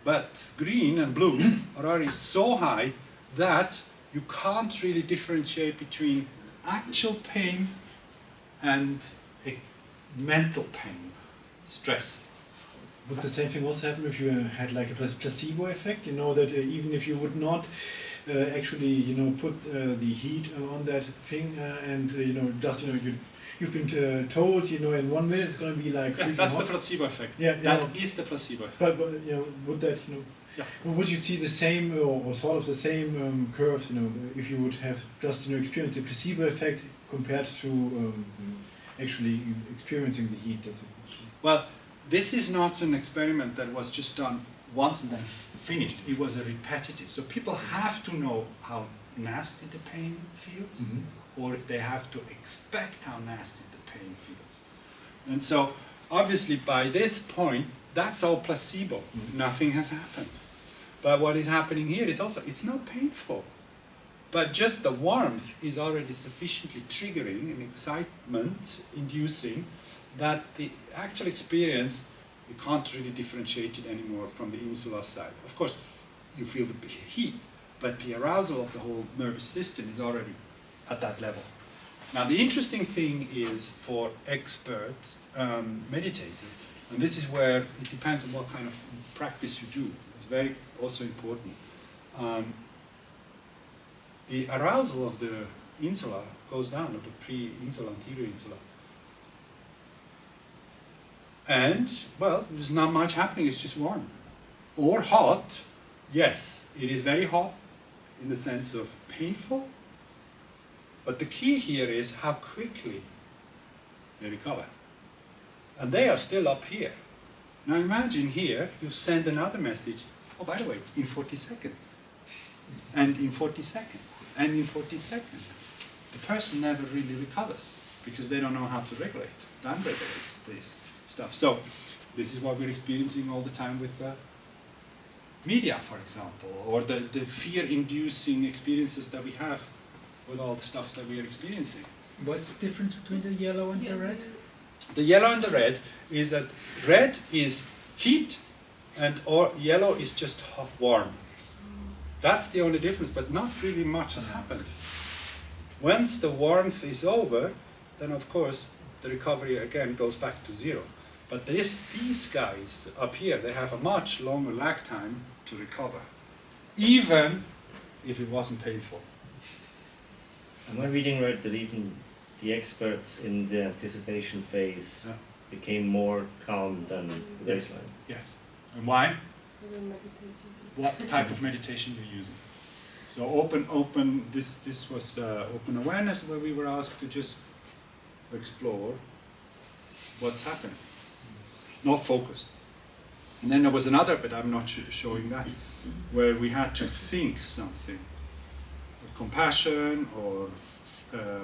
But green and blue are already so high that you can't really differentiate between actual pain and mental pain, stress. Would the same thing also happen if you had like a placebo effect? You know that even if you would not actually, put the heat on that thing and just you've been told, in 1 minute it's going to be like. Yeah, that's hot. the placebo effect. Yeah, that is the placebo effect. But would that Yeah. would you see the same or sort of the same curves? If you would have just experienced the placebo effect compared to actually experiencing the heat. Well, this is not an experiment that was just done once and then finished. It was a repetitive. So people have to know how nasty the pain feels, or they have to expect how nasty the pain feels. And so, obviously, by this point, that's all placebo. Nothing has happened. But what is happening here is also, it's not painful. But just the warmth is already sufficiently triggering and excitement inducing that the actual experience, you can't really differentiate it anymore from the insular side. Of course, you feel the heat, but the arousal of the whole nervous system is already at that level. Now, the interesting thing is for expert meditators, and this is where it depends on what kind of practice you do. It's very also important. The arousal of the insula goes down, of the pre-insula, anterior insula. And, well, there's not much happening, it's just warm. Or hot, yes, it is very hot in the sense of painful, but the key here is how quickly they recover. And they are still up here. Now imagine here, you send another message, oh, by the way, in 40 seconds. And in 40 seconds, and in 40 seconds. The person never really recovers because they don't know how to regulate, down-regulate this stuff. So this is what we're experiencing all the time with the media, for example, or the fear-inducing experiences that we have with all the stuff that we are experiencing. What's the difference between the yellow and the red? The yellow and the red is that red is heat and yellow is just hot, warm. That's the only difference, but not really much has happened. Once the warmth is over, then of course the recovery again goes back to zero. But these guys up here, they have a much longer lag time to recover. even if it wasn't painful. Am I reading right that even the experts in the anticipation phase Yeah. became more calm than the Yes. baseline? Yes. And why? You're meditating. What type of meditation you're using? So this was open awareness, where we were asked to just explore what's happening, not focused. And then there was another, but I'm not showing that, where we had to think something, compassion, or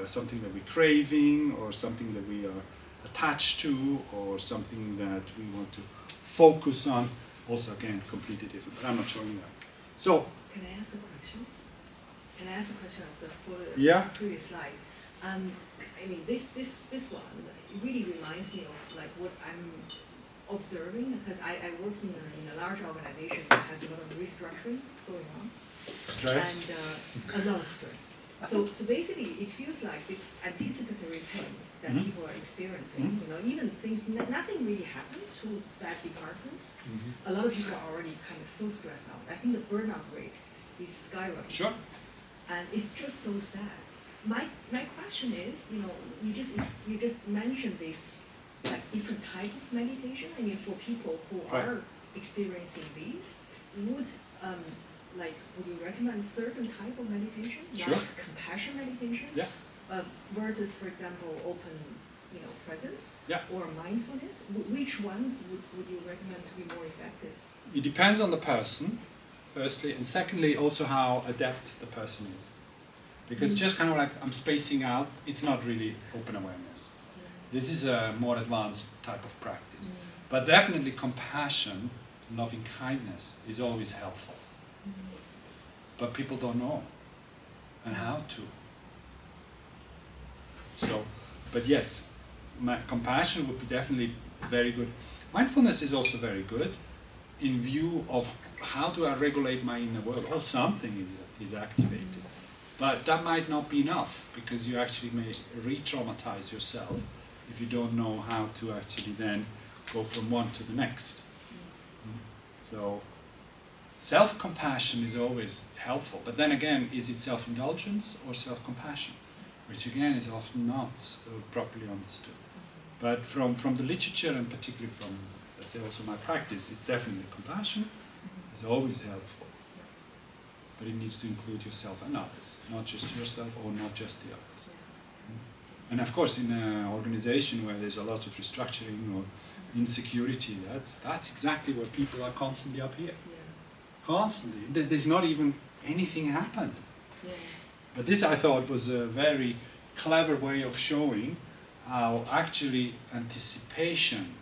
something that we're craving, or something that we are attached to, or something that we want to focus on. Also, again, completely different, but I'm not showing that. So, Can I ask a question? Can I ask a question of the Yeah. previous slide? I mean, this one really reminds me of like what I'm observing, because I work in a large organization that has a lot of restructuring going on. stress. And a lot of stress. So basically, it feels like this anticipatory pain that Mhm. people are experiencing. Mhm. You know, even things nothing really happened to that department. A lot of people are already kind of so stressed out. I think the burnout rate is skyrocketing. Sure. And it's just so sad. My question is, you know, you just mentioned this like different type of meditation. I mean, for people who Right. are experiencing these, would you recommend a certain type of meditation, Sure. like compassion meditation, Yeah. versus, for example, open, you know, presence, Yeah. or mindfulness? Which ones would you recommend to be more effective? It depends on the person, firstly, and secondly, also how adept the person is. Because just kind of like I'm spacing out, it's not really open awareness. This is a more advanced type of practice. But definitely compassion, loving kindness is always helpful. But people don't know and how to. So, but yes, compassion would be definitely very good. Mindfulness is also very good in view of how do I regulate my inner world. Oh, something is activated. But that might not be enough, because you actually may re-traumatize yourself if you don't know how to actually then go from one to the next. So self-compassion is always helpful, but then again, is it self-indulgence or self-compassion? Which again is often not properly understood. But from the literature, and particularly from, let's say, also my practice, it's definitely compassion is always helpful. But it needs to include yourself and others, not just yourself or not just the others. And of course, in an organization where there's a lot of restructuring or insecurity, that's exactly where people are constantly up here. Constantly. There's not even anything happened. But this, I thought, was a very clever way of showing how actually anticipation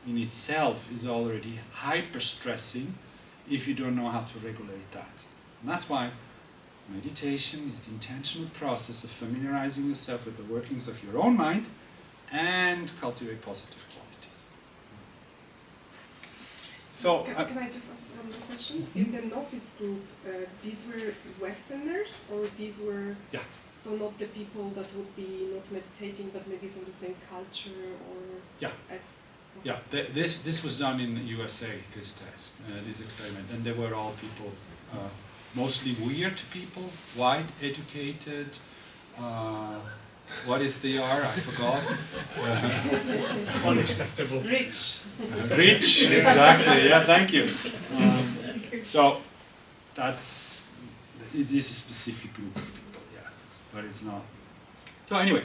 in itself is already hyper-stressing if you don't know how to regulate that. And that's why meditation is the intentional process of familiarizing yourself with the workings of your own mind and cultivate positive qualities. So, Can I just ask another question? In the novice group, these were Westerners, or these were... Yeah. So not the people that would be not meditating, but maybe from the same culture, or... Yeah. As... Yeah, this was done in the USA, this test, this experiment, and they were all people, mostly weird people, white, educated, what is the R? I forgot. Unacceptable. Rich. Rich, exactly, yeah, thank you. So it is a specific group of people, yeah, but it's not. So anyway,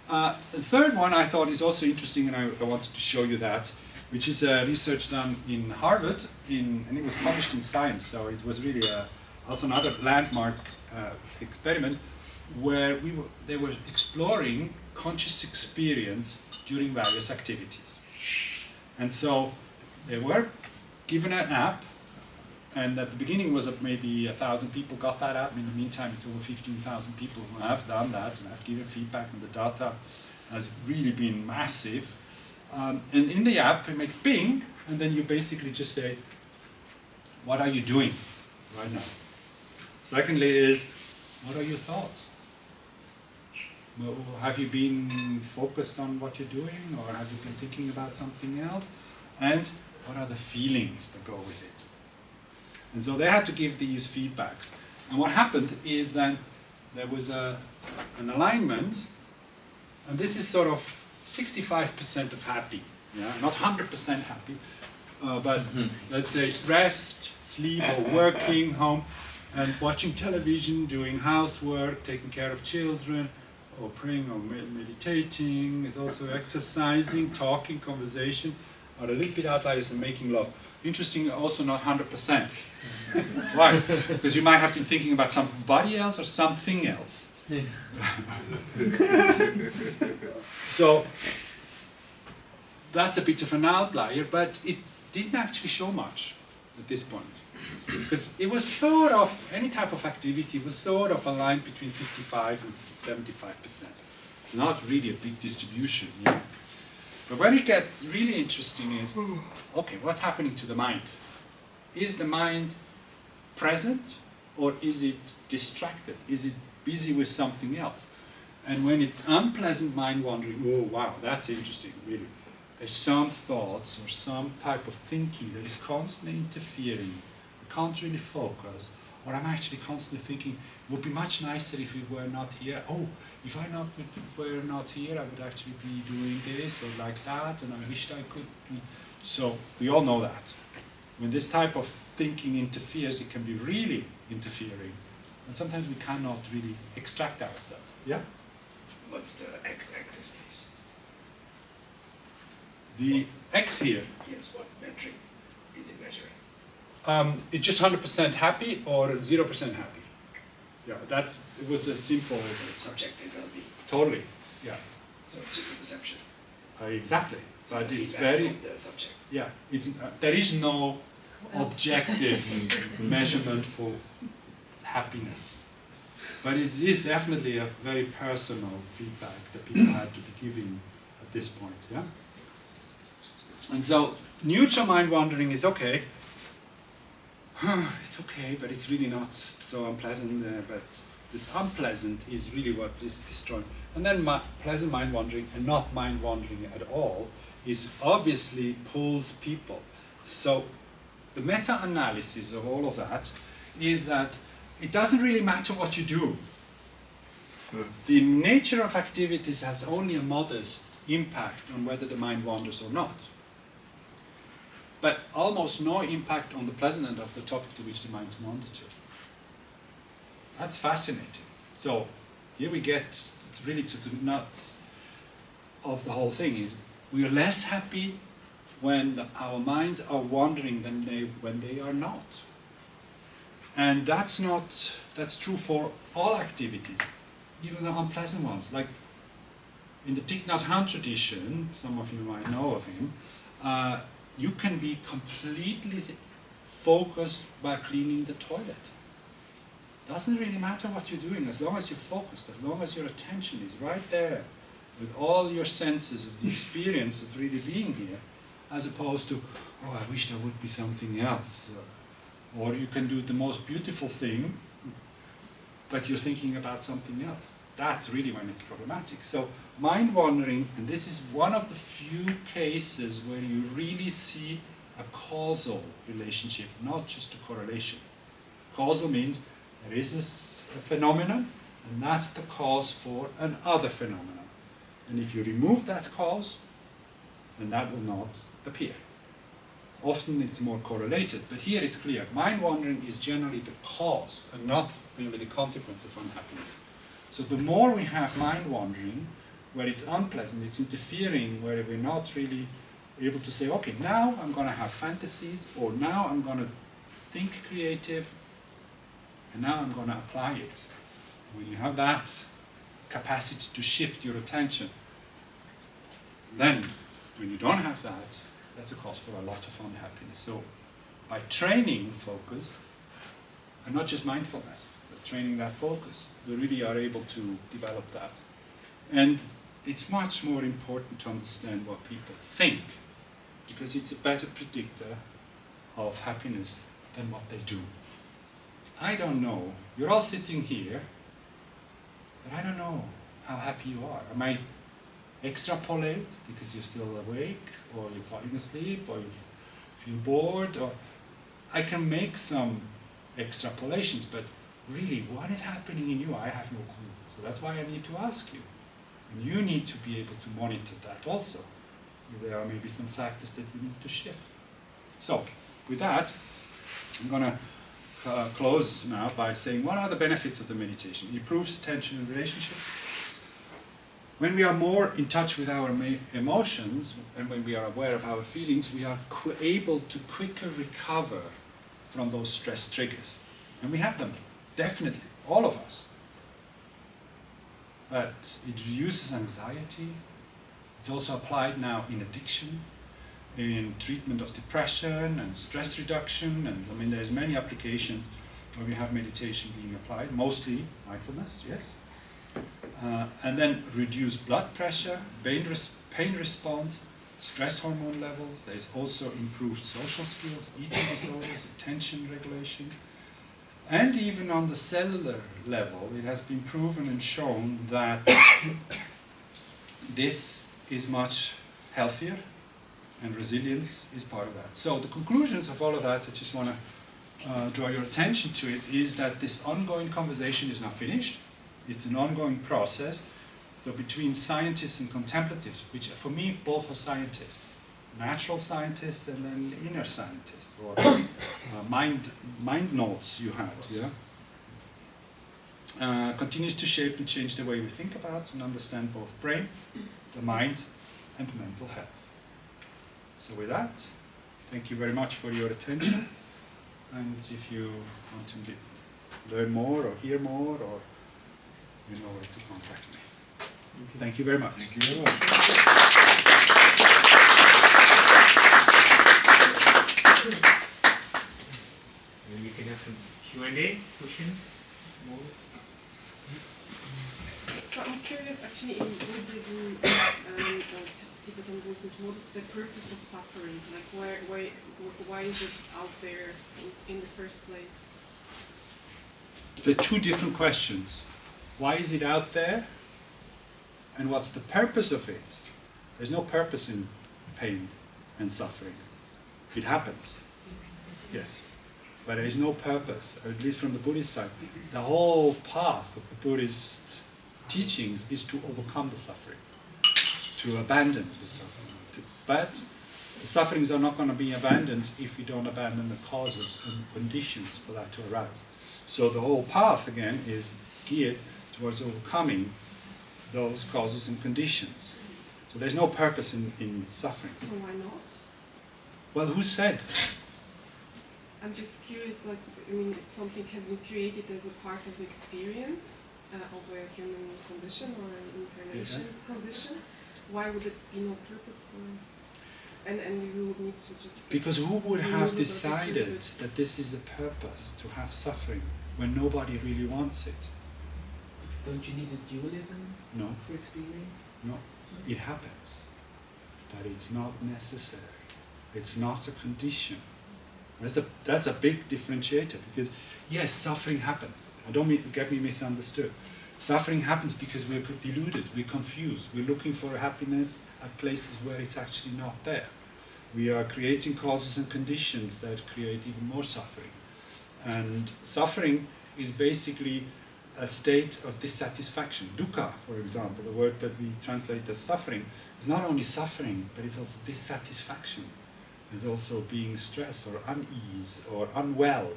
the third one I thought is also interesting, and I wanted to show you that, which is research done in Harvard, and it was published in Science, so it was really also another landmark experiment where they were exploring conscious experience during various activities. And so they were given an app, and at the beginning was maybe 1,000 people got that app. In the meantime, it's over 15,000 people who have done that and have given feedback, and the data has really been massive. And in the app, it makes ping, and then you basically just say, what are you doing right now? Secondly is, what are your thoughts? Well, have you been focused on what you're doing, or have you been thinking about something else? And what are the feelings that go with it? And so they had to give these feedbacks. And what happened is that there was an alignment, and this is sort of 65% of happy, yeah, not 100% happy, but let's say rest, sleep, or working, home, and watching television, doing housework, taking care of children, or praying or meditating, is also exercising, talking, conversation, are a little bit outliers and making love. Interesting, also not 100%. Why? Because you might have been thinking about somebody else or something else. So that's a bit of an outlier, but it didn't actually show much at this point. Because it was sort of, any type of activity was sort of aligned between 55 and 75%. It's not really a big distribution, yeah. But when it gets really interesting is, okay, what's happening to the mind? Is the mind present or is it distracted? Is it busy with something else? And when it's unpleasant mind wandering, oh wow, that's interesting, really. There's some thoughts or some type of thinking that is constantly interfering. I can't really focus, or I'm actually constantly thinking, it would be much nicer if we were not here. Oh, if were not here, I would actually be doing this or like that, and I wished I could. So we all know that. When this type of thinking interferes, it can be really interfering. And sometimes we cannot really extract ourselves. Yeah? What's the x-axis, please? The X here, Yes, what metric is it measuring? it's just 100% happy or 0% happy. Yeah, it was a simple. So it's subjective well-being. Totally, yeah. So it's just a perception. Exactly. So But the it's feedback very, from the subject. yeah, there is no objective measurement for happiness. But it is definitely a very personal feedback that people had to be giving at this point, yeah? And so, neutral mind wandering is okay. It's okay, but it's really not so unpleasant, but this unpleasant is really what is destroying. And then pleasant mind wandering and not mind wandering at all is obviously pulls people. So the meta-analysis of all of that is that it doesn't really matter what you do. The nature of activities has only a modest impact on whether the mind wanders or not. But almost no impact on the pleasant end of the topic to which the mind wanders to. That's fascinating. So here we get really to the nuts of the whole thing is we are less happy when our minds are wandering than when they are not. And that's true for all activities, even the unpleasant ones. Like in the Thich Nhat Hanh tradition, some of you might know of him, you can be completely focused by cleaning the toilet. Doesn't really matter what you're doing, as long as you're focused, as long as your attention is right there, with all your senses of the experience of really being here, as opposed to, oh, I wish there would be something else. Or you can do the most beautiful thing, but you're thinking about something else. That's really when it's problematic. So mind wandering, and this is one of the few cases where you really see a causal relationship, not just a correlation. Causal means there is a phenomenon, and that's the cause for another phenomenon. And if you remove that cause, then that will not appear. Often it's more correlated, but here it's clear. Mind wandering is generally the cause and not really the consequence of unhappiness. So the more we have mind wandering, where it's unpleasant, it's interfering, where we're not really able to say, okay, now I'm going to have fantasies, or now I'm going to think creative, and now I'm going to apply it. When you have that capacity to shift your attention, then when you don't have that, that's a cause for a lot of unhappiness. So by training focus, and not just mindfulness, but training that focus, we really are able to develop that. And it's much more important to understand what people think, because it's a better predictor of happiness than what they do. I don't know, you're all sitting here, but I don't know how happy you are. I might extrapolate because you're still awake, or you're falling asleep, or you feel bored, or I can make some extrapolations, but really, what is happening in you, I have no clue. So that's why I need to ask you. And you need to be able to monitor that also. There are maybe some factors that you need to shift. So, with that, I'm going to close now by saying, what are the benefits of the meditation? It improves attention in relationships. When we are more in touch with our emotions, and when we are aware of our feelings, we are able to quicker recover from those stress triggers. And we have them, definitely, all of us. But it reduces anxiety. It's also applied now in addiction, in treatment of depression and stress reduction, and I mean there's many applications where we have meditation being applied, mostly mindfulness, yes. And then reduce blood pressure, pain response, stress hormone levels. There's also improved social skills, eating disorders, attention regulation. And even on the cellular level, it has been proven and shown that this is much healthier, and resilience is part of that. So the conclusions of all of that, I just want to draw your attention to it, is that this ongoing conversation is not finished. It's an ongoing process. So between scientists and contemplatives, which for me both are scientists, natural scientists and then inner scientists, or mind notes you had, yeah? Continues to shape and change the way we think about and understand both brain, the mind, and mental health. So with that, thank you very much for your attention. And if you want to learn more or hear more, or you know where to contact me. Thank you very much. Thank you very much. And we can have some Q&A, questions, more. So I'm curious, actually, in Buddhism and Tibetan Buddhism, what is the purpose of suffering? Like, why is it out there in the first place? There are two different questions. Why is it out there? And what's the purpose of it? There's no purpose in pain and suffering. It happens. Yes. But there is no purpose, or at least from the Buddhist side. The whole path of the Buddhist teachings is to overcome the suffering, to abandon the suffering. But the sufferings are not going to be abandoned if we don't abandon the causes and conditions for that to arise. So the whole path, again, is geared towards overcoming those causes and conditions. So there's no purpose in suffering. So why not? Well, who said? I'm just curious, like, I mean, if something has been created as a part of the experience of a human condition or an incarnation condition, why would it be no purpose for it? And you would need to just... Because who would have decided that this is a purpose, to have suffering, when nobody really wants it? Don't you need a dualism No. for experience? No. It happens. But it's not necessary. It's not a condition. That's a big differentiator, because yes, suffering happens. I don't get me misunderstood. Suffering happens because we're deluded, we're confused, we're looking for happiness at places where it's actually not there. We are creating causes and conditions that create even more suffering. And suffering is basically a state of dissatisfaction. Dukkha, for example, the word that we translate as suffering, is not only suffering, but it's also dissatisfaction. Is also being stressed or unease or unwell.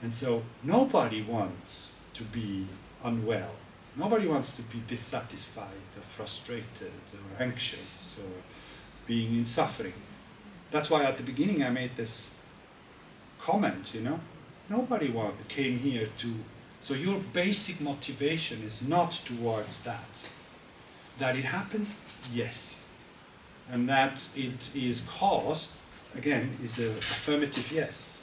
And so nobody wants to be unwell. Nobody wants to be dissatisfied or frustrated or anxious or being in suffering. That's why at the beginning I made this comment, Nobody came here to... So your basic motivation is not towards that. That it happens? Yes. And that it is caused, again, is an affirmative yes.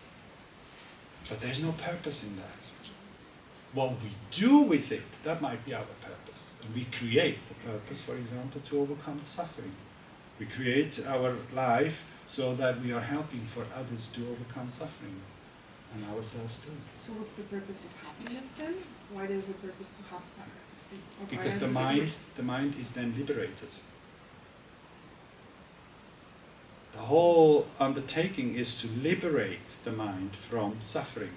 But there's no purpose in that. What we do with it, that might be our purpose. And we create the purpose, for example, to overcome the suffering. We create our life so that we are helping for others to overcome suffering, and ourselves too. So what's the purpose of happiness then? Why there's a purpose to have... Because the mind is then liberated. The whole undertaking is to liberate the mind from suffering.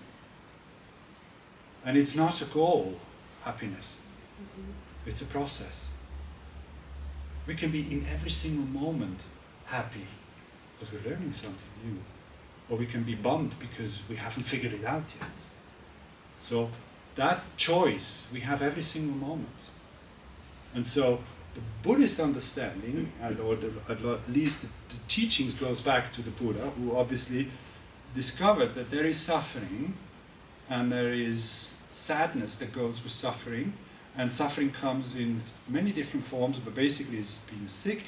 And it's not a goal, happiness. It's a process. We can be in every single moment happy because we're learning something new. Or we can be bummed because we haven't figured it out yet. So that choice we have every single moment. And so the Buddhist understanding, or at least the teachings goes back to the Buddha, who obviously discovered that there is suffering and there is sadness that goes with suffering, and suffering comes in many different forms, but basically it's being sick,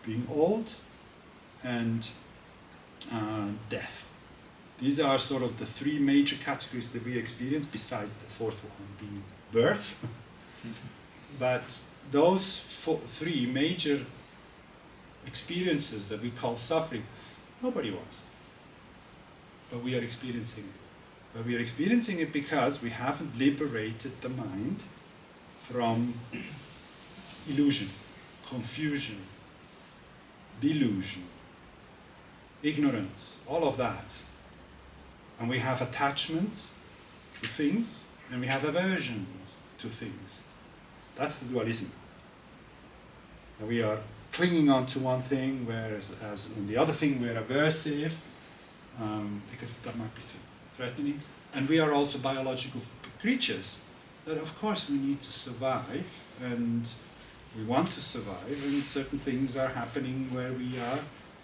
being old, and death. These are sort of the three major categories that we experience, beside the fourth one being birth. But those three major experiences that we call suffering, nobody wants them. But we are experiencing it. But we are experiencing it because we haven't liberated the mind from illusion, confusion, delusion, ignorance, all of that. And we have attachments to things, and we have aversions to things. That's the dualism. And we are clinging on to one thing, whereas on the other thing we're aversive, because that might be threatening. And we are also biological creatures that, of course, we need to survive, and we want to survive, and certain things are happening where we are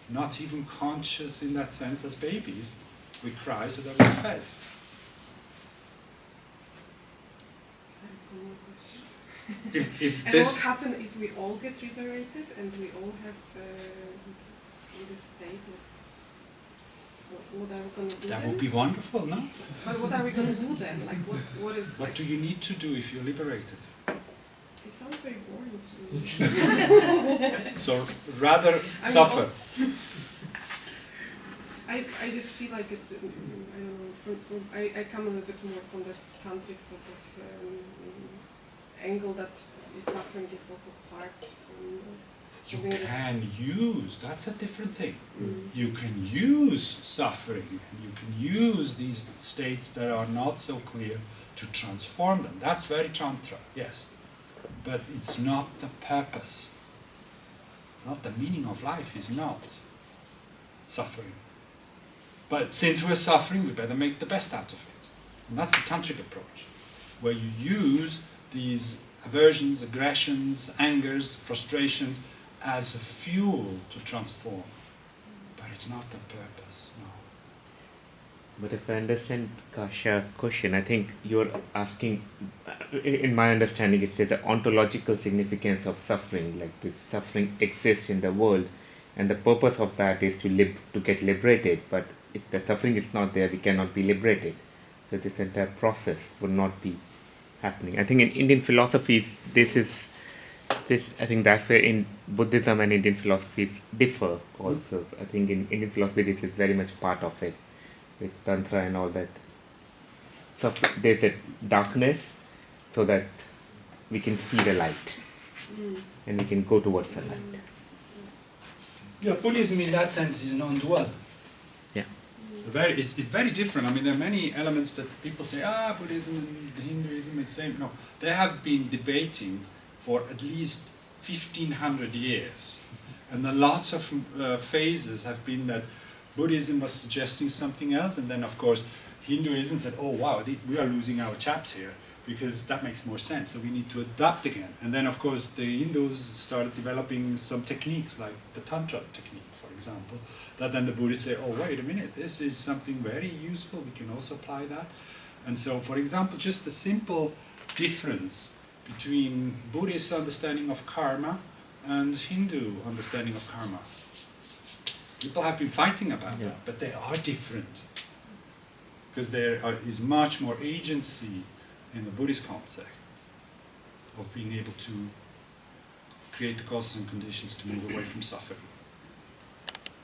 not even conscious in that sense as babies. We cry so that we're fed. Can I ask one more question? If And this, what happens if we all get liberated and we all have this state of what are we going to do that then? would be wonderful, no? But what are we going to do then? Like what is What like? do you need to do if you're liberated? It sounds very boring to me. So rather I suffer. I just feel like it. I don't know. I come a little bit more from the tantric sort of angle that suffering is also part of You something that's. can use, that's a different thing. Mm. You can use suffering, you can use these states that are not so clear to transform them. That's very Tantra, yes. But it's not the purpose. It's not the meaning of life, is not suffering. But since we're suffering, we better make the best out of it. And that's the tantric approach, where you use these aversions, aggressions, angers, frustrations as a fuel to transform. But it's not the purpose, no. But if I understand Kasha's question, I think you're asking, in my understanding, it's the ontological significance of suffering, like this suffering exists in the world, and the purpose of that is to get liberated. But if the suffering is not there, we cannot be liberated. So this entire process would not be happening. I think in Indian philosophies, I think that's where in Buddhism and Indian philosophies differ also. I think in Indian philosophy, this is very much part of it, with Tantra and all that. So there's a darkness so that we can see the light and we can go towards the light. Yeah, Buddhism in that sense is non-dual. Yeah. It's very different. I mean, there are many elements that people say, Buddhism and Hinduism is the same. No, they have been debating for at least 1500 years. And then lots of phases have been that Buddhism was suggesting something else, and then of course Hinduism said, oh wow, we are losing our chaps here, because that makes more sense, so we need to adapt again. And then of course the Hindus started developing some techniques, like the Tantra technique, for example, that then the Buddhists say, oh wait a minute, this is something very useful, we can also apply that. And so, for example, just the simple difference between Buddhist understanding of karma and Hindu understanding of karma. People have been fighting about that, but they are different. Because there is much more agency in the Buddhist concept of being able to create the causes and conditions to move away from suffering.